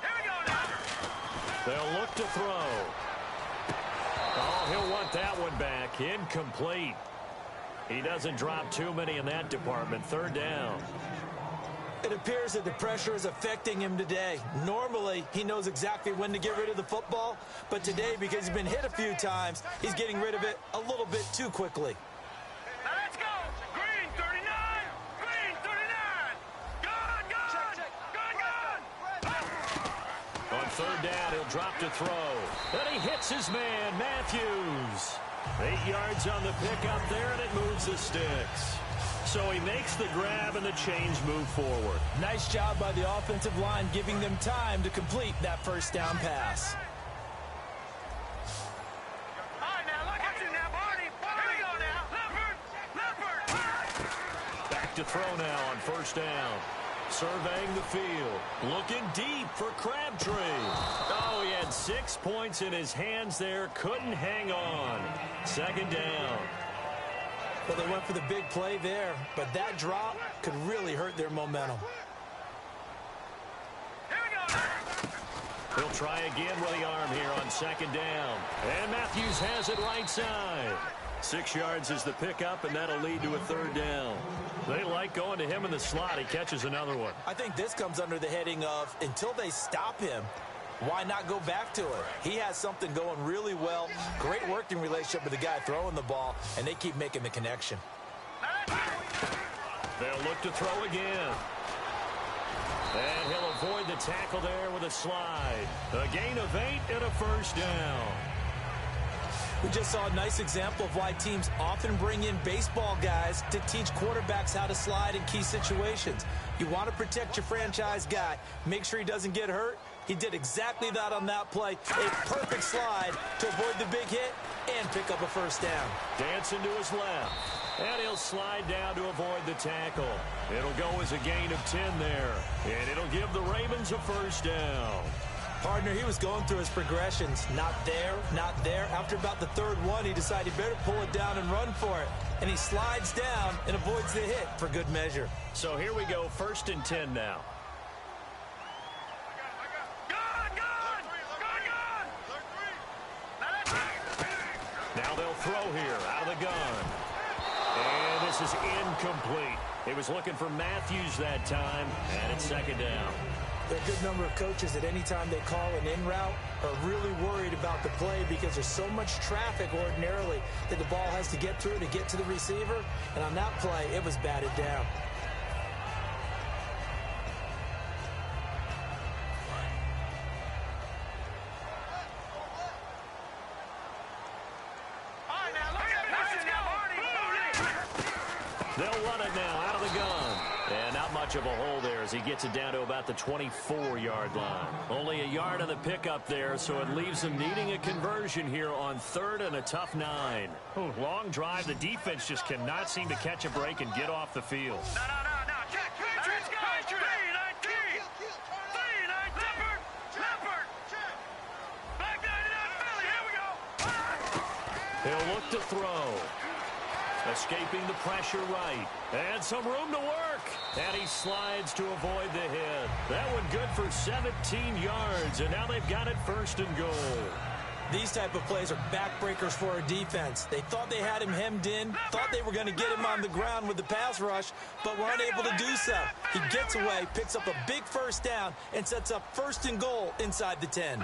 Here we go now. They'll look to throw. Oh, he'll want that one back. Incomplete. He doesn't drop too many in that department. 3rd down. It appears that the pressure is affecting him today. Normally, he knows exactly when to get rid of the football, but today, because he's been hit a few times, he's getting rid of it a little bit too quickly. Now let's go. Green 39. Green 39. Gun, gun. Gun, gun. On 3rd down, he'll drop to throw. And he hits his man, Matthews. 8 yards on the pickup there, and it moves the sticks. So he makes the grab, and the chains move forward. Nice job by the offensive line, giving them time to complete that first down pass. All right, now look at you now, Barney. Here we go now. Leopard. Back to throw now on first down. Surveying the field. Looking deep for Crabtree. Oh, he had 6 points in his hands there. Couldn't hang on. 2nd down. Well, they went for the big play there, but that drop could really hurt their momentum. Here we go now. He'll try again with the arm here on 2nd down. And Matthews has it right side. 6 yards is the pickup, and that'll lead to a 3rd down. They like going to him in the slot. He catches another one. I think this comes under the heading of, until they stop him, why not go back to it? He has something going really well. Great working relationship with the guy throwing the ball, and they keep making the connection. They'll look to throw again. And he'll avoid the tackle there with a slide. A gain of 8 and a first down. We just saw a nice example of why teams often bring in baseball guys to teach quarterbacks how to slide in key situations. You want to protect your franchise guy. Make sure he doesn't get hurt. He did exactly that on that play. A perfect slide to avoid the big hit and and pick up a first down. Dancing to his left. And he'll slide down to avoid the tackle. It'll go as a gain of 10 there. And it'll give the Ravens a first down. Partner, he was going through his progressions. Not there, not there. After about the third one, he decided he better pull it down and run for it. And he slides down and avoids the hit for good measure. So here we go, 1st and 10 now. Now they'll throw here out of the gun. And this is incomplete. He was looking for Matthews that time, and it's 2nd down. There are a good number of coaches that any time they call an in route are really worried about the play because there's so much traffic ordinarily that the ball has to get through to get to the receiver. And on that play, it was batted down. They'll run it now out of the gun. And not much of a hole there as he gets it down to about the 24-yard line. Only a yard on the pickup there, so it leaves him needing a conversion here on 3rd and a tough 9. Ooh, long drive. The defense just cannot seem to catch a break and get off the field. No. Check. Let's go. 3-19. 3-19. Leopard. Back 99 Philly. Here we go. He'll look to throw. Escaping the pressure right. And some room to work. And he slides to avoid the hit. That one good for 17 yards. And now they've got it 1st and goal. These type of plays are backbreakers for a defense. They thought they had him hemmed in, thought they were going to get him on the ground with the pass rush, but were unable to do so. He gets away, picks up a big first down, and sets up 1st and goal inside the 10.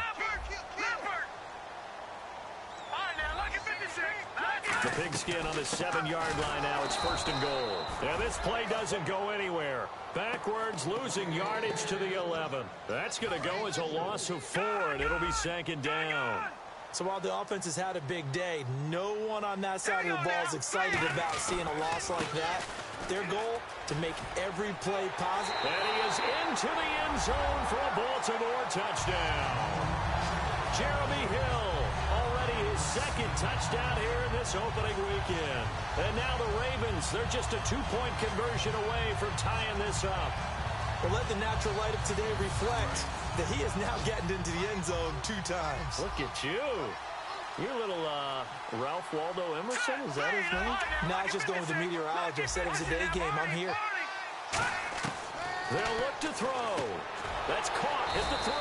The pigskin on the 7-yard line now. It's 1st and goal. And this play doesn't go anywhere. Backwards, losing yardage to the 11. That's going to go as a loss of 4, and it'll be 2nd down. So while the offense has had a big day, no one on that side of the ball is excited about seeing a loss like that. Their goal, to make every play positive. And he is into the end zone for a Baltimore touchdown. Jeremy Hill, already his 2nd touchdown here in this opening weekend. And now the Ravens, they're just a 2-point conversion away from tying this up. Well, let the natural light of today reflect that he is now getting into the end zone 2 times. Look at you. You're a little Ralph Waldo Emerson, is that his name? No, I was just going with the meteorologist. Said it was a day game. I'm here. They'll look to throw. That's caught at the 3.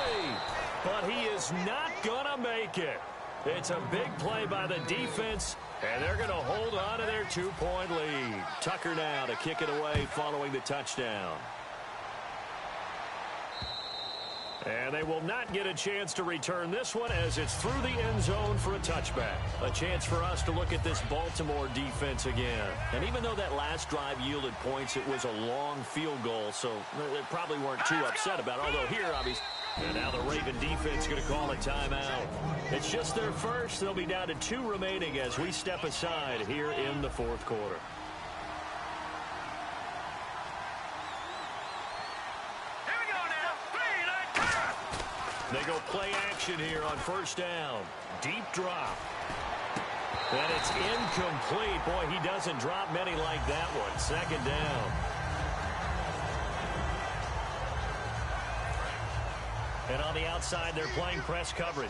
But he is not going to make it. It's a big play by the defense, and they're going to hold on to their 2-point lead. Tucker now to kick it away following the touchdown. And they will not get a chance to return this one as it's through the end zone for a touchback. A chance for us to look at this Baltimore defense again. And even though that last drive yielded points, it was a long field goal, so they probably weren't too upset about it. Although here, obviously, and now the Raven defense going to call a timeout. It's just their first. They'll be down to 2 remaining as we step aside here in the 4th quarter. They go play action here on 1st down. Deep drop. And it's incomplete. Boy, he doesn't drop many like that one. 2nd down. And on the outside, they're playing press coverage.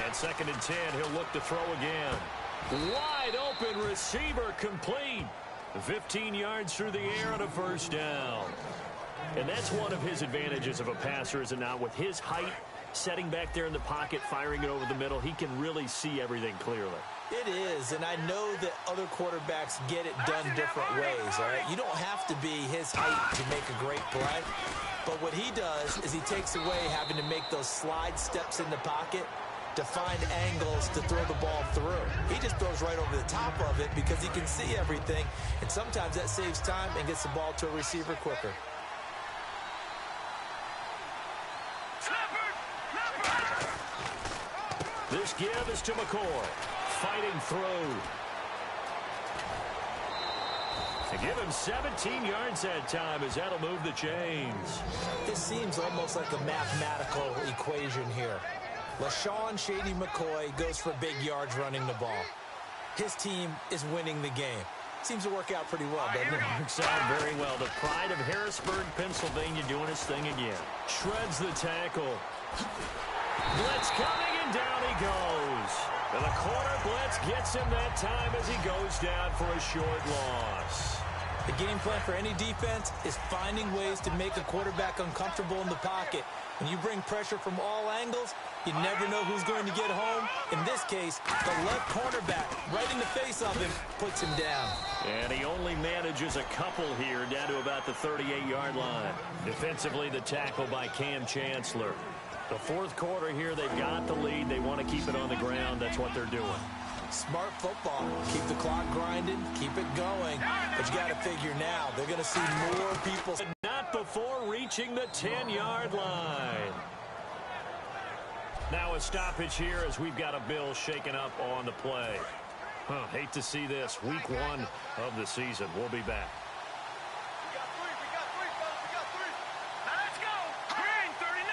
And 2nd and 10, he'll look to throw again. Wide open receiver complete. 15 yards through the air on a 1st down. And that's one of his advantages of a passer, is it not? With his height, setting back there in the pocket, firing it over the middle, he can really see everything clearly. It is, and I know that other quarterbacks get it done different ways, all right? You don't have to be his height to make a great play. But what he does is he takes away having to make those slide steps in the pocket to find angles to throw the ball through. He just throws right over the top of it because he can see everything, and sometimes that saves time and gets the ball to a receiver quicker. This give is to McCoy. Fighting through. Give him 17 yards that time as that'll move the chains. This seems almost like a mathematical equation here. LaShawn Shady McCoy goes for big yards running the ball. His team is winning the game. Seems to work out pretty well, doesn't it? Works out very well. The pride of Harrisburg, Pennsylvania doing his thing again. Shreds the tackle. Blitz coming, and down he goes. And the corner blitz gets him that time as he goes down for a short loss. The game plan for any defense is finding ways to make a quarterback uncomfortable in the pocket. When you bring pressure from all angles, you never know who's going to get home. In this case, the left cornerback, right in the face of him, puts him down. And he only manages a couple here, down to about the 38-yard line. Defensively, the tackle by Cam Chancellor. The fourth quarter here, they've got the lead. They want to keep it on the ground. That's what they're doing. Smart football. Keep the clock grinding, keep it going. But you got to figure now, they're going to see more people. Not before reaching the 10-yard line. Now a stoppage here as we've got a Bill shaken up on the play. Hate to see this. Week 1 of the season. We'll be back. We got three, fellas, we got three. Now let's go. Green 39.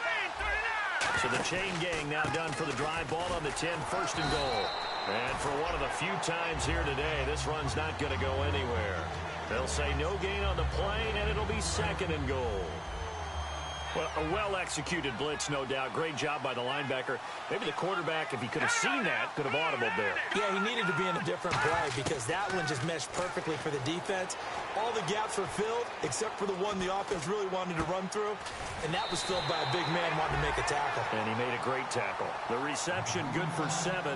Green 39. So the chain gang now done for the drive. Ball on the 10, first and goal. And for one of the few times here today, this run's not going to go anywhere. They'll say no gain on the play, and it'll be second and goal. Well, a well-executed blitz, no doubt. Great job by the linebacker. Maybe the quarterback, if he could have seen that, could have audibled there. Yeah, he needed to be in a different play because that one just meshed perfectly for the defense. All the gaps were filled except for the one the offense really wanted to run through, and that was filled by a big man wanting to make a tackle. And he made a great tackle. The reception good for 7.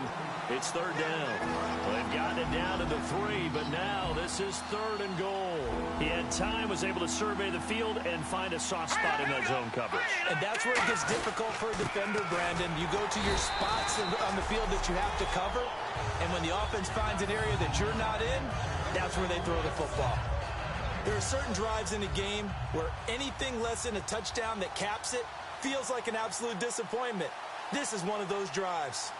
It's third down. Well, they've gotten it down to the 3, but now this is third and goal. He had time, was able to survey the field and find a soft spot in that zone coverage. And that's where it gets difficult for a defender, Brandon. You go to your spots on the field that you have to cover, and when the offense finds an area that you're not in, that's where they throw the football. There are certain drives in a game where anything less than a touchdown that caps it feels like an absolute disappointment. This is one of those drives.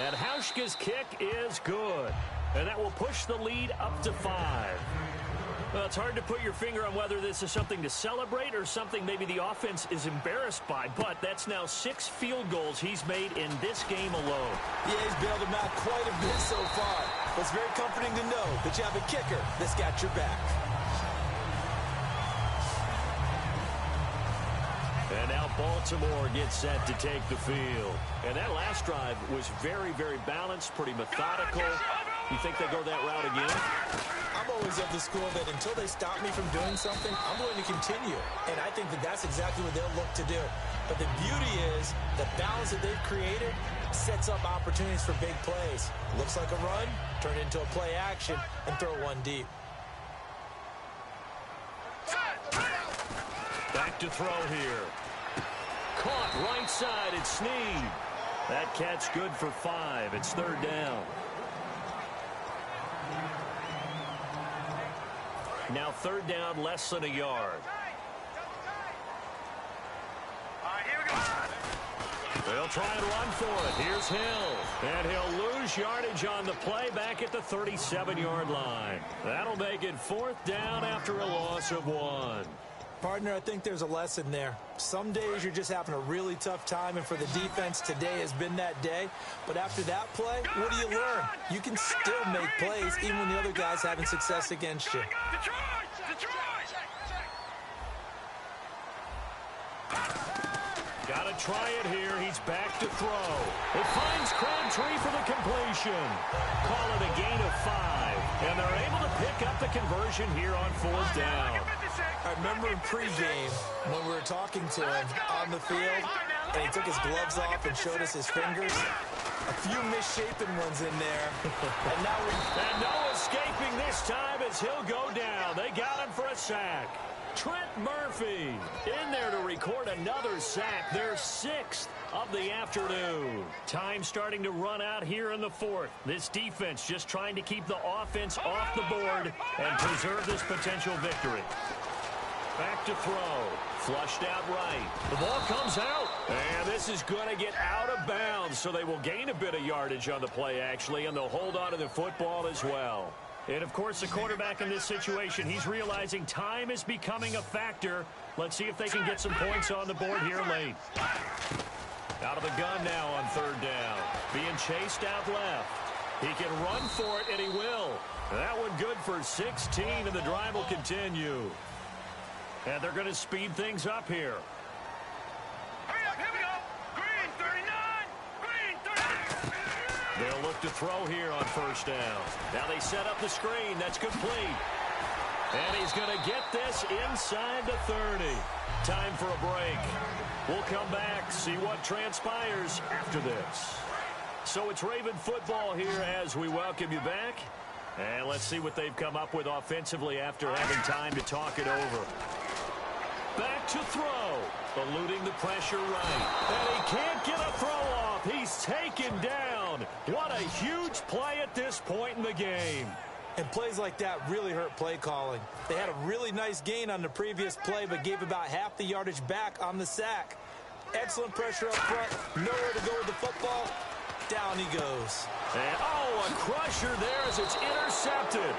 And Hauschka's kick is good. And that will push the lead up to 5. Well, it's hard to put your finger on whether this is something to celebrate or something maybe the offense is embarrassed by, but that's now 6 field goals he's made in this game alone. Yeah, he's bailed them out quite a bit so far. But it's very comforting to know that you have a kicker that's got your back. And now Baltimore gets set to take the field. And that last drive was very, very balanced, pretty methodical. You think they go that route again? I'm always of the school that until they stop me from doing something, I'm going to continue. And I think that that's exactly what they'll look to do. But the beauty is the balance that they've created sets up opportunities for big plays. Looks like a run, turn it into a play action, and throw one deep. Back to throw here. Caught right side, it's Snead. That catch good for 5. It's third down. Now third down, less than a yard. All right, here we go. They'll try and run for it. Here's Hill. And he'll lose yardage on the play back at the 37-yard line. That'll make it fourth down after a loss of 1. Partner, I think there's a lesson there. Some days you're just having a really tough time, and for the defense, today has been that day. But after that play, what do you learn? You can still make plays even when the other guy's having success against you. Detroit! Detroit! Gotta try it here. He's back to throw. It finds Crabtree for the completion. Call it a gain of 5. And they're able to pick up the conversion here on fourth down. I remember in pregame when we were talking to him on the field, and he took his gloves off and showed us his fingers. A few misshapen ones in there. And now and no escaping this time as he'll go down. They got him for a sack. Trent Murphy in there to record another sack. Their 6th of the afternoon. Time starting to run out here in the 4th. This defense just trying to keep the offense off the board and preserve this potential victory. Back to throw. Flushed out right. The ball comes out. And this is going to get out of bounds, so they will gain a bit of yardage on the play, actually, and they'll hold on to the football as well. And, of course, the quarterback in this situation, he's realizing time is becoming a factor. Let's see if they can get some points on the board here late. Out of the gun now on third down. Being chased out left. He can run for it, and he will. That one good for 16, and the drive will continue. And they're going to speed things up here. Hurry up, here we go. Green 39. Green 39. They'll look to throw here on first down. Now they set up the screen. That's complete. And he's going to get this inside the 30. Time for a break. We'll come back, see what transpires after this. So it's Raven football here as we welcome you back. And let's see what they've come up with offensively after having time to talk it over. Back to throw. Eluding the pressure right. And he can't get a throw off. He's taken down. What a huge play at this point in the game. And plays like that really hurt play calling. They had a really nice gain on the previous play, but gave about half the yardage back on the sack. Excellent pressure up front. Nowhere to go with the football. Down he goes. And, oh, a crusher there as it's intercepted.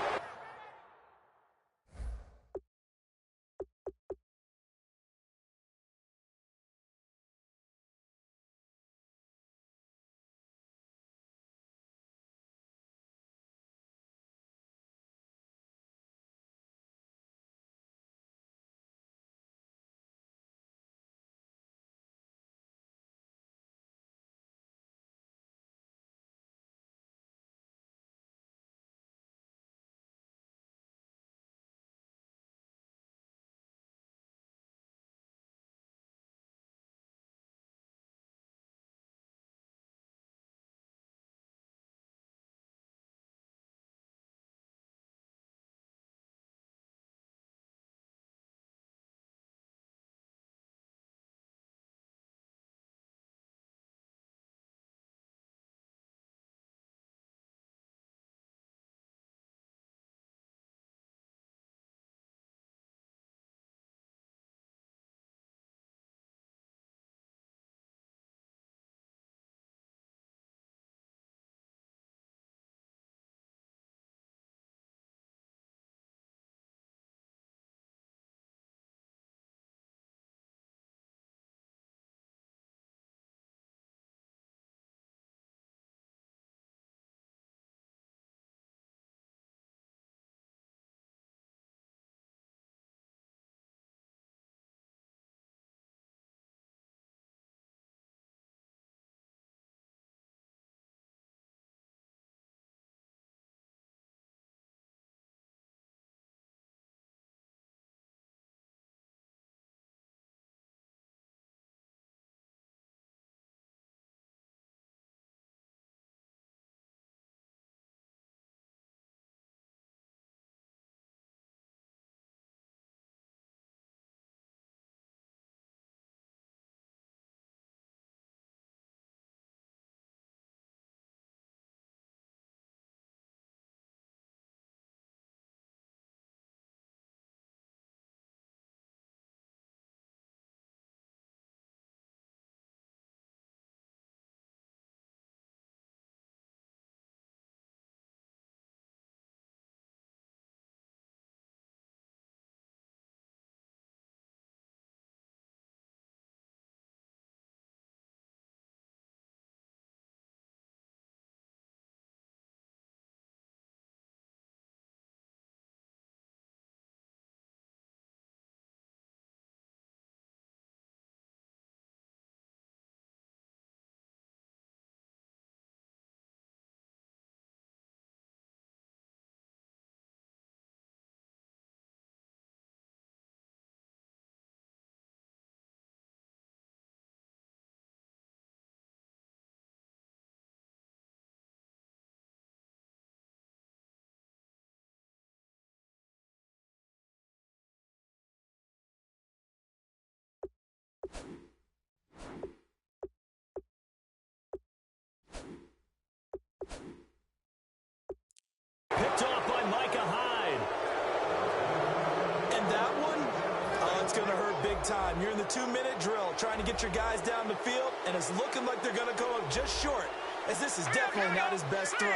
big time. You're in the 2-minute drill trying to get your guys down the field, and it's looking like they're going to come up just short, as this is definitely not his best throw,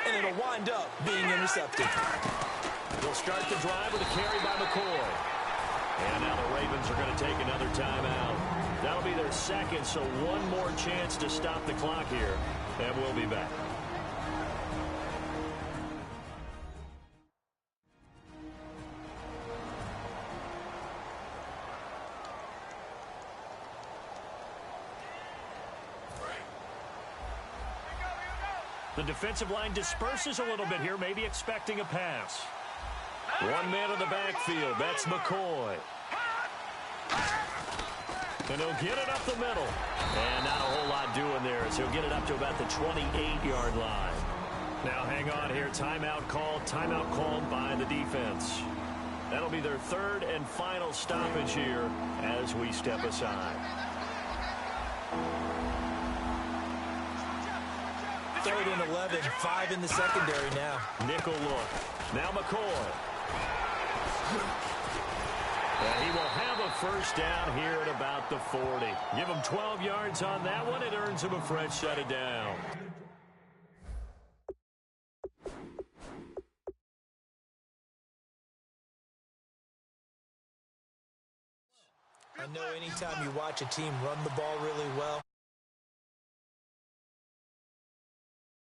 and it'll wind up being intercepted. They'll start the drive with a carry by McCoy. And now the Ravens are going to take another timeout. That'll be their second, so one more chance to stop the clock here, and we'll be back. The defensive line disperses a little bit here, maybe expecting a pass. One man in the backfield. That's McCoy. And he'll get it up the middle. And not a whole lot doing there, as he'll get it up to about the 28-yard line. Now hang on here. Timeout called by the defense. That'll be their third and final stoppage here as we step aside. Third and 11, 5 in the secondary now. Nickel look. Now McCoy. And he will have a first down here at about the 40. Give him 12 yards on that one. It earns him a fresh set of down. I know anytime you watch a team run the ball really well,